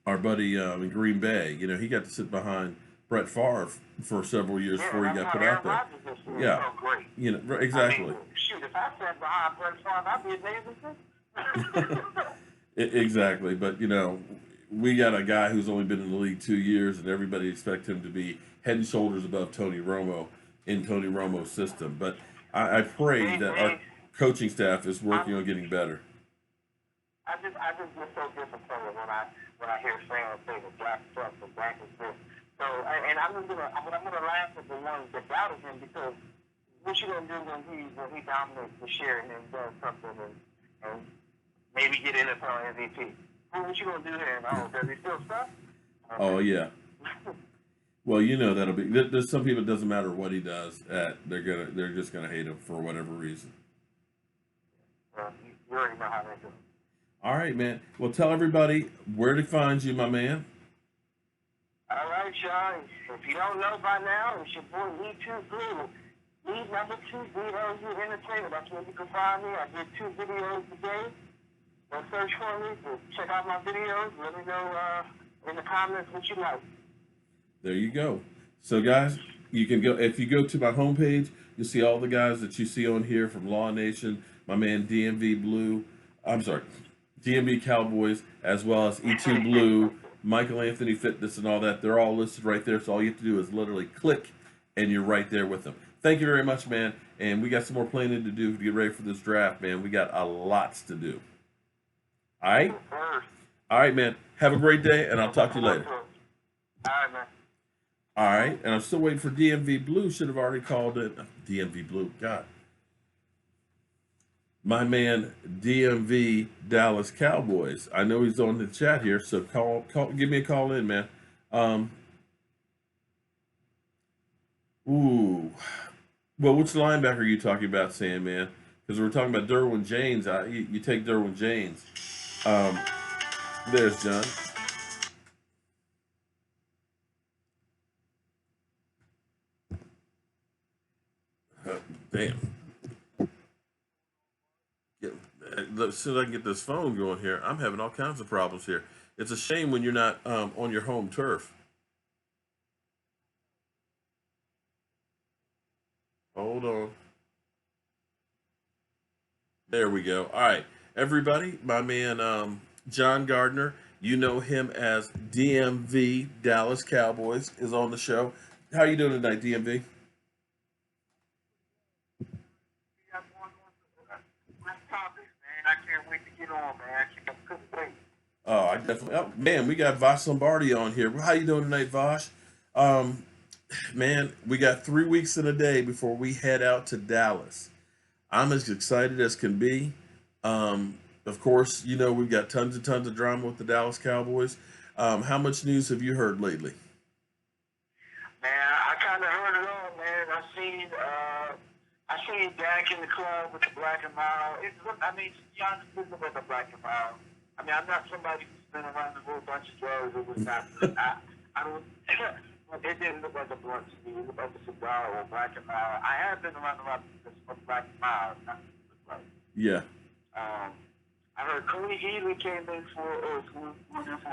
[SPEAKER 1] our buddy in Green Bay. He got to sit behind Brett Favre for several years before he got put out there. Yeah,
[SPEAKER 2] so
[SPEAKER 1] exactly.
[SPEAKER 2] I mean, shoot, if I sat behind Brett Favre, I'd be amazing too.
[SPEAKER 1] Exactly, but we got a guy who's only been in the league 2 years, and everybody expects him to be head and shoulders above Tony Romo in Tony Romo's system. But I pray that our coaching staff is working on getting better.
[SPEAKER 2] I just get so disappointed when I hear fans say that Black sucks and Black is this. So, and I'm gonna laugh at the ones that doubted him, because what you gonna do when he dominates the share and does something and maybe get NFL MVP? What you gonna do then? Oh, does he still suck?
[SPEAKER 1] Oh yeah. Well, that'll be. There's some people, it doesn't matter what he does. They're just gonna hate him for whatever reason.
[SPEAKER 2] Well, you already know how they do.
[SPEAKER 1] All right, man. Well, tell everybody where to find you, my man.
[SPEAKER 2] All right, y'all. If you don't know by now, it's your boy E2 Blue. Lead number 2, BLU Entertainment. That's where you can find me. I did 2 videos today. Go search for me. Check out my videos. Let me know in the comments what you like.
[SPEAKER 1] There you go. So, guys, you can go, if you go to my homepage, you'll see all the guys that you see on here from Law Nation, my man DMV Cowboys, as well as E2 Blue, Michael Anthony Fitness, and all that. They're all listed right there. So all you have to do is literally click, and you're right there with them. Thank you very much, man. And we got some more planning to do to get ready for this draft, man. We got a lots to do. All right. All right, man. Have a great day, and I'll talk to you later.
[SPEAKER 2] All right, man.
[SPEAKER 1] All right. And I'm still waiting for DMV Blue. Should have already called it. DMV Blue. God. My man, DMV Dallas Cowboys. I know he's on the chat here, so give me a call in, man. Um, ooh. Well, which linebacker are you talking about, Sam, man? Because we're talking about Derwin James. You take Derwin James. Um, there's John. Damn. Yeah, as soon as I can get this phone going here, I'm having all kinds of problems here. It's a shame when you're not on your home turf. Hold on. There we go. All right, everybody. My man John Gardner. You know him as DMV Dallas Cowboys is on the show. How you doing tonight, DMV?
[SPEAKER 2] I can't wait to get on, man. I couldn't wait.
[SPEAKER 1] Oh, I definitely. Oh, man, we got Vosh Lombardi on here. How you doing tonight, Vosh? Um, man, we got 3 weeks in a day before we head out to Dallas. I'm as excited as can be. Of course, you know we've got tons and tons of drama with the Dallas Cowboys. How much news have you heard lately?
[SPEAKER 2] Man, I kind of heard it all, man. I seen Dak in the club with the black and mild. I mean, to be honest, it looked like a black and mild. I mean, I'm not somebody who's been around a whole bunch of drugs. It was not. I don't. It didn't look like a blunt to me. It looked like a cigar or a black and mild. I have been around a lot of people that smoke black and mild. Not like.
[SPEAKER 1] Yeah.
[SPEAKER 2] I heard Coney Healy came in for a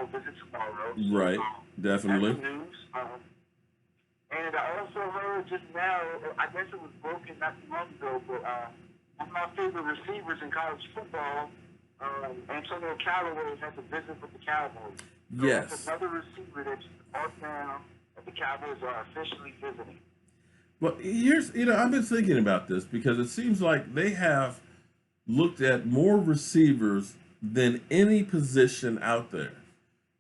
[SPEAKER 2] visit tomorrow.
[SPEAKER 1] Right. Definitely.
[SPEAKER 2] That's the news. And I also heard just now, I guess it was broken not too long ago, but one of my favorite receivers in college football, Antonio Callaway, has a visit with the Cowboys. So
[SPEAKER 1] Yes.
[SPEAKER 2] that's another receiver that's marked down that the Cowboys are officially visiting.
[SPEAKER 1] Well, I've been thinking about this because it seems like they have looked at more receivers than any position out there.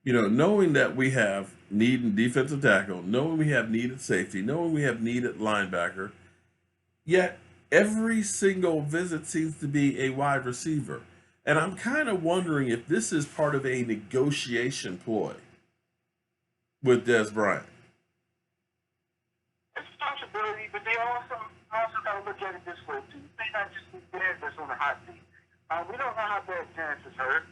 [SPEAKER 1] Knowing that we have need in defensive tackle, knowing we have need at safety, knowing we have need at linebacker, yet every single visit seems to be a wide receiver. And I'm kind of wondering if this is part of a negotiation ploy with Dez Bryant.
[SPEAKER 2] It's a possibility, but they also got to look at it this way too. They not just be Dez that's on the hot seat. We don't know how bad Dez is hurt.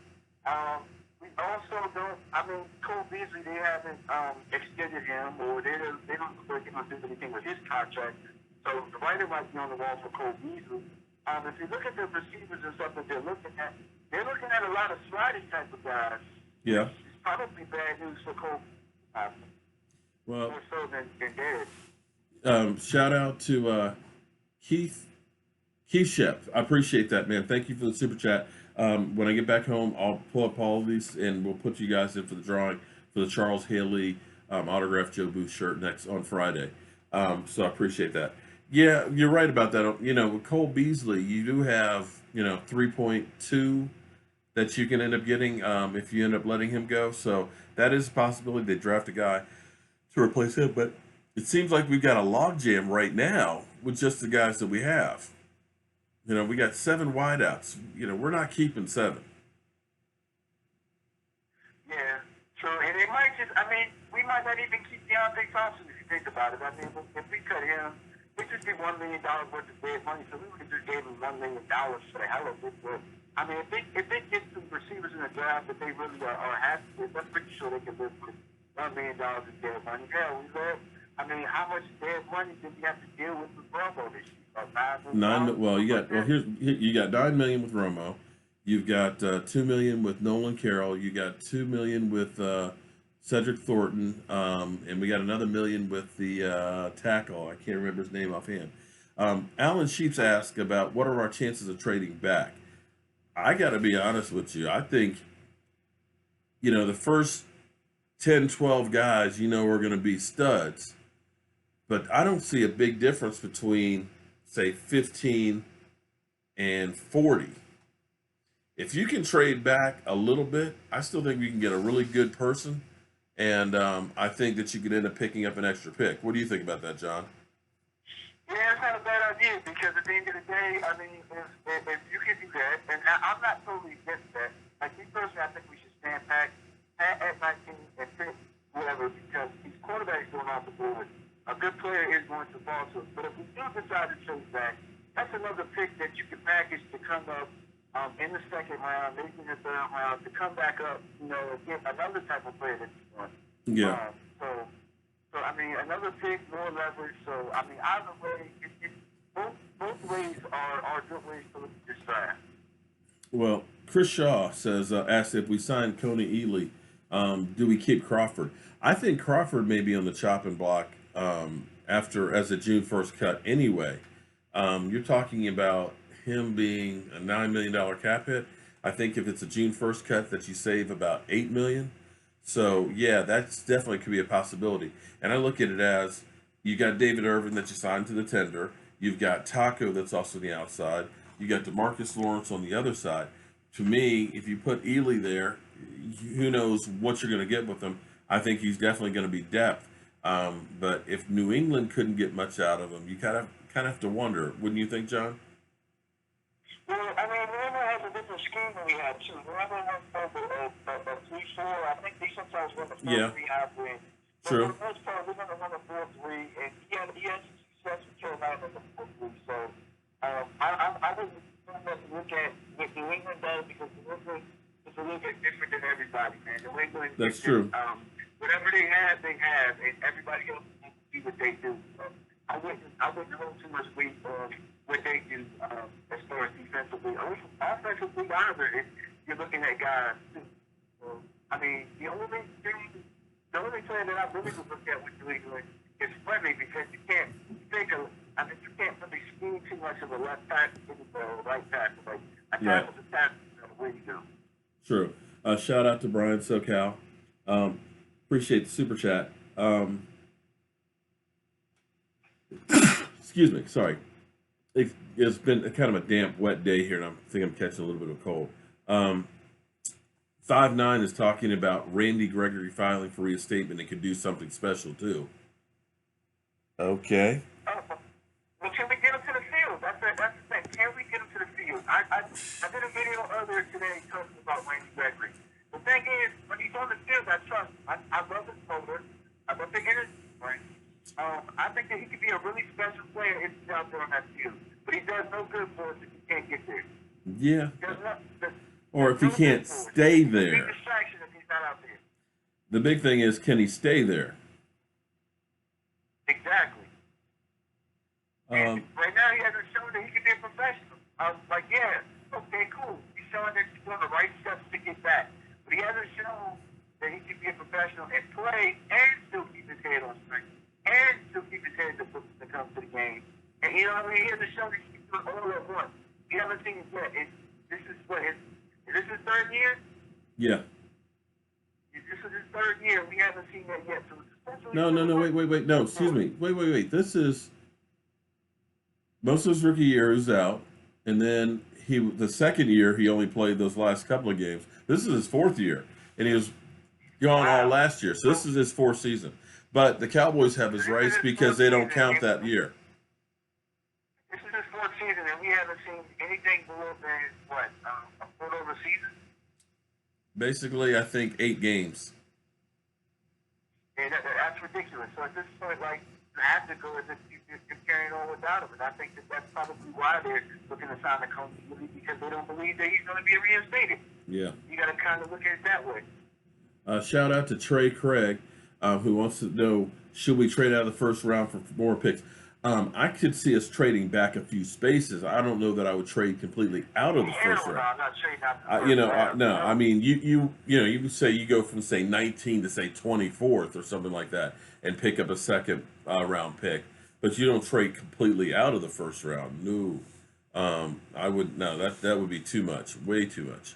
[SPEAKER 2] We also don't. I mean, Cole Beasley, they haven't extended him, or they don't look like they're going to do anything with his contract. So the writer might be on the wall for Cole Beasley. If you look at the receivers and stuff that they're looking at a lot of sliding type of guys.
[SPEAKER 1] Yeah.
[SPEAKER 2] It's probably bad news for Cole.
[SPEAKER 1] Well,
[SPEAKER 2] more so than Dez.
[SPEAKER 1] Shout out to Keith Shep. I appreciate that, man. Thank you for the super chat. When I get back home, I'll pull up all of these and we'll put you guys in for the drawing for the Charles Haley autographed Joe Booth shirt next on Friday. So I appreciate that. Yeah, you're right about that. With Cole Beasley, you do have 3.2 that you can end up getting if you end up letting him go. So that is a possibility. They draft a guy to replace him, but it seems like we've got a logjam right now with just the guys that we have. We got 7 wideouts. We're not keeping 7.
[SPEAKER 2] Yeah, true. And it might we might not even keep Deontay Thompson if you think about it. I mean, if we cut him, it would just be $1 million worth of dead money. So we would have just gave him $1 million for the hell of it. But I mean, if they get some receivers in the draft that they really are happy with, I'm pretty sure they can live with $1 million in dead money. Yeah, we live. I mean, how much dead money did we have to deal with Romo this year?
[SPEAKER 1] You got $9 million with Romo. You've got $2 million with Nolan Carroll. You got $2 million with Cedric Thornton, and we got another $1 million with the tackle. I can't remember his name offhand. Alan Sheets asked about what are our chances of trading back. I got to be honest with you. I think the first 10, 12 guys are going to be studs, but I don't see a big difference between say 15 and 40. If you can trade back a little bit, I still think we can get a really good person, and I think that you could end up picking up an extra pick. What do you think about that, John?
[SPEAKER 2] Yeah, it's not a bad idea because at the end of the day, I mean, if you can do that, and I'm not totally against that. Like me personally, I think we should stand back at 19 and pick whatever because these quarterbacks going off the board. A good player is going to fall to us. But if we do decide to trade back, that's another pick that you can package to come up in the second round, maybe in the third round, to come back up, and get another type of player that you want.
[SPEAKER 1] Yeah.
[SPEAKER 2] So I mean, another pick, more leverage. So I mean, either way, both ways are good ways to look at this draft.
[SPEAKER 1] Well, Chris Shaw says, asked if we sign Coney Ely, do we keep Crawford? I think Crawford may be on the chopping block after as a June 1st cut anyway. You're talking about him being a $9 million cap hit. I think if it's a June 1st cut, that you save about $8 million. So yeah, that's definitely could be a possibility. And I look at it as you got David Irvin that you signed to the tender. You've got Taco that's also on the outside. You got DeMarcus Lawrence on the other side. To me, if you put Ely there, who knows what you're going to get with him. I think he's definitely going to be depth. But if New England couldn't get much out of him, you kind of have to wonder, wouldn't you think, John?
[SPEAKER 2] Well, I mean, New England has a different scheme than we have too. New England went over a 3-4. I think they sometimes run a 4-3 hybrid.
[SPEAKER 1] True.
[SPEAKER 2] For the most part, we're going to run a 4-3, and he had some success with Carolina in the 4-3. So I wouldn't look at what New England does because New England is a little bit different than everybody, man. New England,
[SPEAKER 1] that's true.
[SPEAKER 2] Whatever they have, and everybody else needs to do what they do. So I wouldn't hold too much weight on what they do as far as defensively. Offensively, either if you're looking at guys too. So, I mean, the only player that I really would look at with New England is Fleming because you can't really scheme too much of a left tackle or right tackle. Like a tackle's a tackle, the way you go.
[SPEAKER 1] True. Shout out to Brian SoCal. Appreciate the super chat. Excuse me. Sorry. It's been kind of a damp, wet day here, and I think I'm catching a little bit of a cold. 5'9" is talking about Randy Gregory filing for reinstatement and could do something special too. Okay.
[SPEAKER 2] Well, can we get him to the field? That's the thing. Can we get him to the field? I did a video earlier today talking about Randy Gregory. The thing is, when he's on the field, I trust him. I love his motor. I love the energy. Right? I think that he could be a really special player if he's out there on that field. But he does no good for us if he can't get there.
[SPEAKER 1] Yeah. Or if he can't stay there.
[SPEAKER 2] Big distraction if he's not out there.
[SPEAKER 1] The big thing is, can he stay there?
[SPEAKER 2] Exactly. Right now, he hasn't shown that he can be a professional. I was like, yeah, okay, cool. He's showing that he's doing the right steps to get back. But he hasn't shown that he can be a professional and play and still keep his head on straight and still keep his head to come to the game. And you know what I mean? He hasn't shown that he can do it all at once. We haven't seen it yet. Is this his third year?
[SPEAKER 1] Yeah.
[SPEAKER 2] This is his third year. We haven't seen that yet. So
[SPEAKER 1] no, wait. No, excuse me. Wait. This is most of his rookie year is out, and then the second year he only played those last couple of games. This is his fourth year, and he was gone all last year. So this is his fourth season. But the Cowboys have his rights because they don't count that year.
[SPEAKER 2] This is his fourth season, and we haven't seen anything more than a quarter of a season.
[SPEAKER 1] Basically, I think 8 games.
[SPEAKER 2] And that's ridiculous. So at this point, you have to go as if you're carrying on without him. And I think that's probably why they're looking to sign the Coney because they don't believe that he's going to be reinstated.
[SPEAKER 1] Yeah.
[SPEAKER 2] You got to kind of look at it that way.
[SPEAKER 1] Shout out to Trey Craig, who wants to know, should we trade out of the first round for more picks? I could see us trading back a few spaces. I don't know that I would trade completely out of the first round.
[SPEAKER 2] I'm not trading out the first round.
[SPEAKER 1] No. I mean, you say you go from say 19 to say 24th or something like that, and pick up a second round pick, but you don't trade completely out of the first round. No, I would. No, that would be too much. Way too much.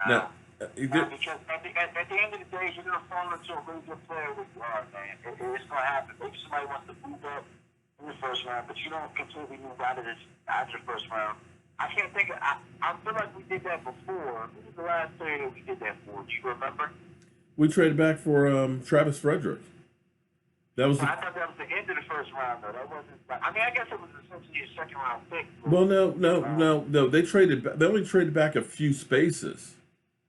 [SPEAKER 1] Now,
[SPEAKER 2] because at the end of the day, you're going to fall into a really good player with you are, man. It's going to happen. Maybe somebody wants to move up in the first round, but you don't completely move out of the first round. I can't think. I feel like we did that before. Who was the last player that we did that for? Do you remember?
[SPEAKER 1] We traded back for Travis Frederick. That was
[SPEAKER 2] Well, I thought that was the end of the first round, though. That wasn't. I mean, I guess it was essentially a second round pick.
[SPEAKER 1] well, no. They traded. They only traded back a few spaces.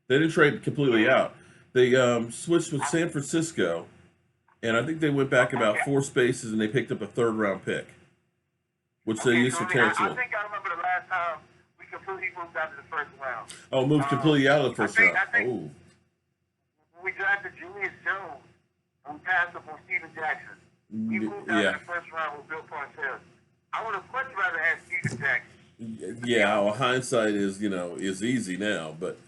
[SPEAKER 1] They didn't trade completely out. They switched with San Francisco, and I think they went back about
[SPEAKER 2] Okay.
[SPEAKER 1] 4 spaces, and they picked up a third-round pick, which they
[SPEAKER 2] Okay,
[SPEAKER 1] used
[SPEAKER 2] so
[SPEAKER 1] for
[SPEAKER 2] I
[SPEAKER 1] Terrence
[SPEAKER 2] I
[SPEAKER 1] Hill.
[SPEAKER 2] think I remember the last time we completely moved out of the first round.
[SPEAKER 1] Oh, moved completely out of the first round.
[SPEAKER 2] I think
[SPEAKER 1] Oh,
[SPEAKER 2] when we drafted Julius Jones, we passed up on Steven Jackson. We moved out
[SPEAKER 1] yeah,
[SPEAKER 2] of the first round with Bill Parcells. I would have much rather had Steven Jackson.
[SPEAKER 1] yeah. Well, hindsight is is easy now, but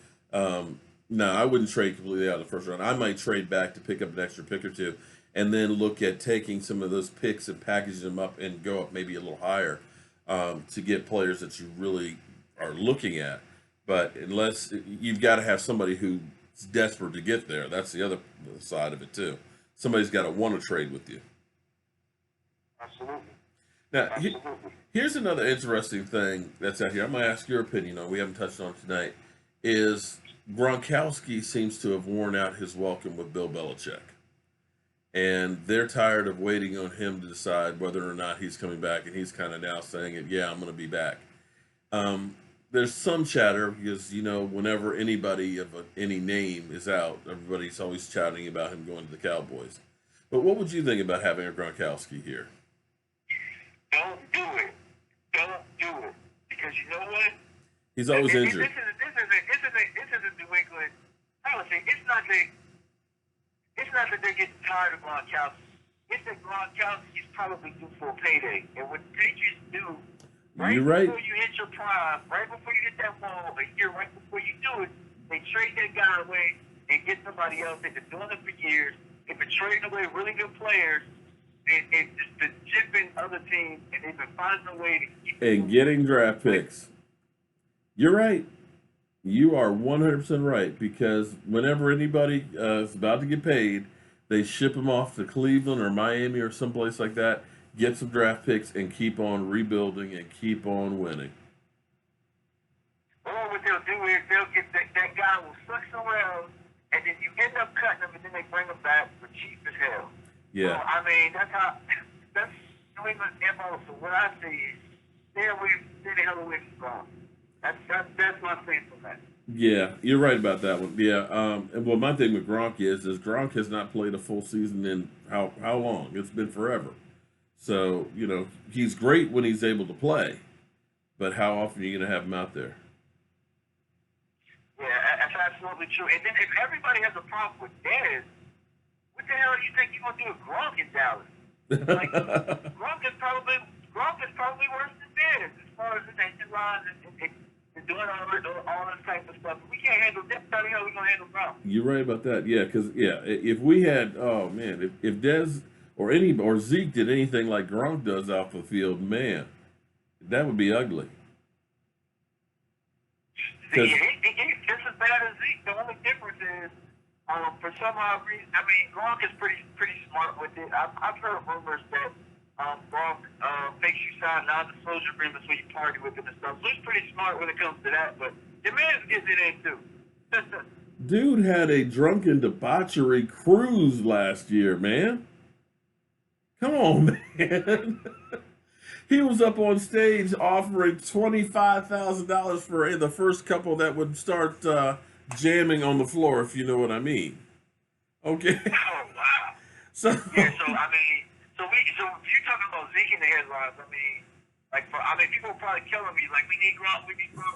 [SPEAKER 1] no, I wouldn't trade completely out of the first round. I might trade back to pick up an extra pick or two, and then look at taking some of those picks and packaging them up and go up maybe a little higher to get players that you really are looking at. But unless you've got to have somebody who's desperate to get there, that's the other side of it too. Somebody's got to want to trade with you.
[SPEAKER 2] Absolutely.
[SPEAKER 1] Now,
[SPEAKER 2] Absolutely.
[SPEAKER 1] here's another interesting thing that's out here. I'm going to ask your opinion on. We haven't touched on tonight. Is Gronkowski seems to have worn out his welcome with Bill Belichick, and they're tired of waiting on him to decide whether or not he's coming back. And he's kind of now saying it. Yeah, I'm going to be back. There's some chatter because whenever anybody of any name is out, everybody's always chatting about him going to the Cowboys. But what would you think about having a Gronkowski here?
[SPEAKER 2] Don't do it. Don't do it. Because you know what?
[SPEAKER 1] He's always injured.
[SPEAKER 2] This is a New England. I would say it's not that they're getting tired of Gronkowski. It's that Gronkowski is probably due for a payday. And what the Patriots do
[SPEAKER 1] You're right.
[SPEAKER 2] before you hit your prime, right before you hit that wall, a year right before you do it, they trade that guy away and get somebody else. They've been doing it for years. They've been trading away really good players and just been chipping other teams, and they've been finding a way to keep
[SPEAKER 1] And getting draft picks. You're right. You are 100% right because whenever anybody is about to get paid, they ship them off to Cleveland or Miami or someplace like that, get some draft picks, and keep on rebuilding and keep on winning.
[SPEAKER 2] Or what they'll do is they'll get that guy will suck around, and then you end up cutting him, and then they bring him back for cheap as hell.
[SPEAKER 1] Yeah.
[SPEAKER 2] So, I mean, that's New England's MO. So what I see is stay the hell away from Gronk. That's my thing for that.
[SPEAKER 1] Yeah, you're right about that one. Yeah. And well, my thing with Gronk is Gronk has not played a full season in how long? It's been forever. So he's great when he's able to play, but how often are you going to have him out there?
[SPEAKER 2] Yeah, that's absolutely true. And then if everybody has a problem with Dez, what the hell do you think you're gonna do with Gronk in Dallas? Like Gronk is probably worse than Dez as far as the nation line and doing all this type of stuff. If we can't handle this, how the hell are we gonna handle Gronk?
[SPEAKER 1] You're right about that. Yeah, because if we had, oh man, if Dez or Zeke did anything like Gronk does off the field, man, that would be ugly.
[SPEAKER 2] See, he's just as bad as Zeke. The only difference is, for some odd reason, I mean, Gronk is pretty smart with it. I've heard rumors that Gronk makes you sign non-disclosure agreements when you party with him and stuff. So he's pretty smart when it comes to that. But your man gets it in too.
[SPEAKER 1] Dude had a drunken debauchery cruise last year, man. Come on, man. He was up on stage offering $25,000 for the first couple that would start jamming on the floor, if you know what I mean. Okay.
[SPEAKER 2] Oh wow.
[SPEAKER 1] So
[SPEAKER 2] Yeah. So I mean, so if you're talking about Zeke in the headlines, I mean, people are probably killing me. Like we need Gronk.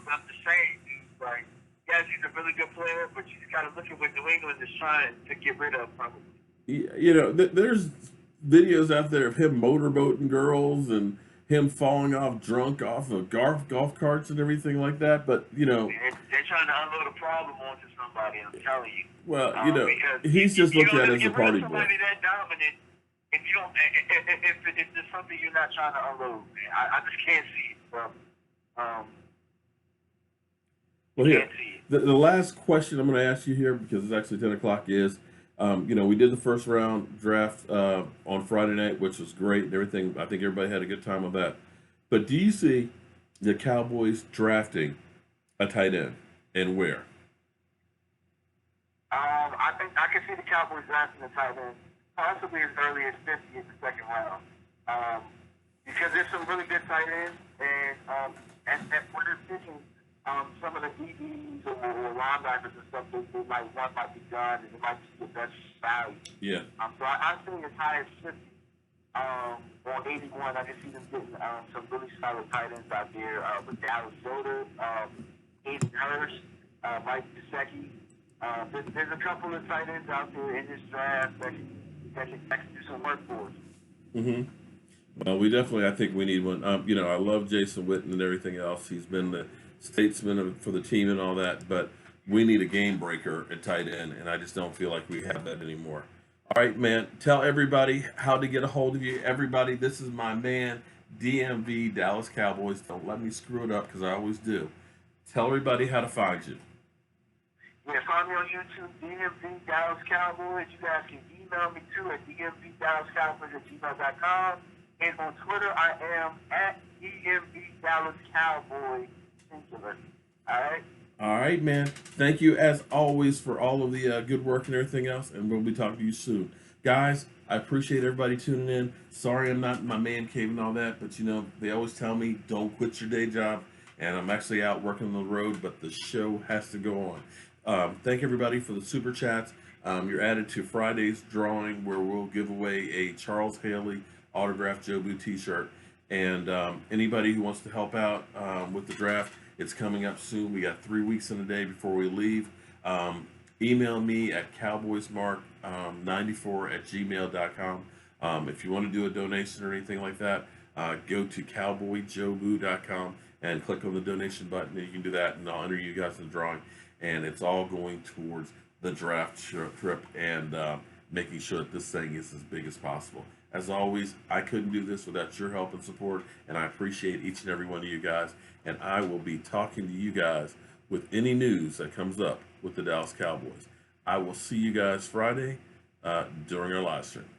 [SPEAKER 2] But I'm just saying, dude. Like, yes, he's a really good player, but you just got to look at what New England is trying to get rid of, probably.
[SPEAKER 1] there's videos out there of him motorboating girls and him falling off drunk off of golf carts and everything like that. But
[SPEAKER 2] They're trying to unload a problem onto somebody. I'm telling you.
[SPEAKER 1] well,
[SPEAKER 2] Because
[SPEAKER 1] he's just looked at as a
[SPEAKER 2] get rid
[SPEAKER 1] party
[SPEAKER 2] of
[SPEAKER 1] boy.
[SPEAKER 2] somebody that dominant, if you don't, if it's something you're not trying to unload, man, I just can't see it. So,
[SPEAKER 1] Well, here,
[SPEAKER 2] can't see it.
[SPEAKER 1] the last question I'm going to ask you here, because it's actually 10 o'clock, is, we did the first round draft on Friday night, which was great and everything. I think everybody had a good time with that. But do you see the Cowboys drafting a tight end and where?
[SPEAKER 2] I think I can see the Cowboys drafting a tight end, possibly as early as 50 in the second round. Um, because there's some really good tight ends, and when they're picking some of the DBs or linebackers and stuff, they might one might be done, and it might be the best value.
[SPEAKER 1] Yeah.
[SPEAKER 2] So I think as high as 50 or 81, I can see them getting some really solid tight ends out there with Dallas Yoder, Aiden Hurst, Mike Gesicki. There's a couple of tight ends out there in this draft that can do some work for us.
[SPEAKER 1] Mm-hmm. Well, we definitely, I think we need one. I love Jason Witten and everything else. He's been the statesman for the team and all that, but we need a game breaker at tight end, and I just don't feel like we have that anymore. All right, man. Tell everybody how to get a hold of you. Everybody, this is my man, DMV Dallas Cowboys. Don't let me screw it up because I always do. Tell everybody how to find you.
[SPEAKER 2] Yeah, find me on YouTube, DMV Dallas Cowboys. You guys can email me too at dmvdallascowboys@gmail.com. And on Twitter, I am at DMV Dallas Cowboy singular. All right?
[SPEAKER 1] All right, man. Thank you as always for all of the good work and everything else, and we'll be talking to you soon. Guys, I appreciate everybody tuning in. Sorry I'm not in my man cave and all that, but they always tell me don't quit your day job, and I'm actually out working on the road, but the show has to go on. Thank everybody for the super chats. You're added to Friday's drawing where we'll give away a Charles Haley autographed Jobu t-shirt. And anybody who wants to help out with the draft, it's coming up soon. We got 3 weeks in a day before we leave. Email me at cowboysmark94@gmail.com. If you want to do a donation or anything like that, go to cowboyjobu.com and click on the donation button. And you can do that, and I'll enter you guys in the drawing. And it's all going towards the draft trip and making sure that this thing is as big as possible. As always, I couldn't do this without your help and support, and I appreciate each and every one of you guys. And I will be talking to you guys with any news that comes up with the Dallas Cowboys. I will see you guys Friday during our live stream.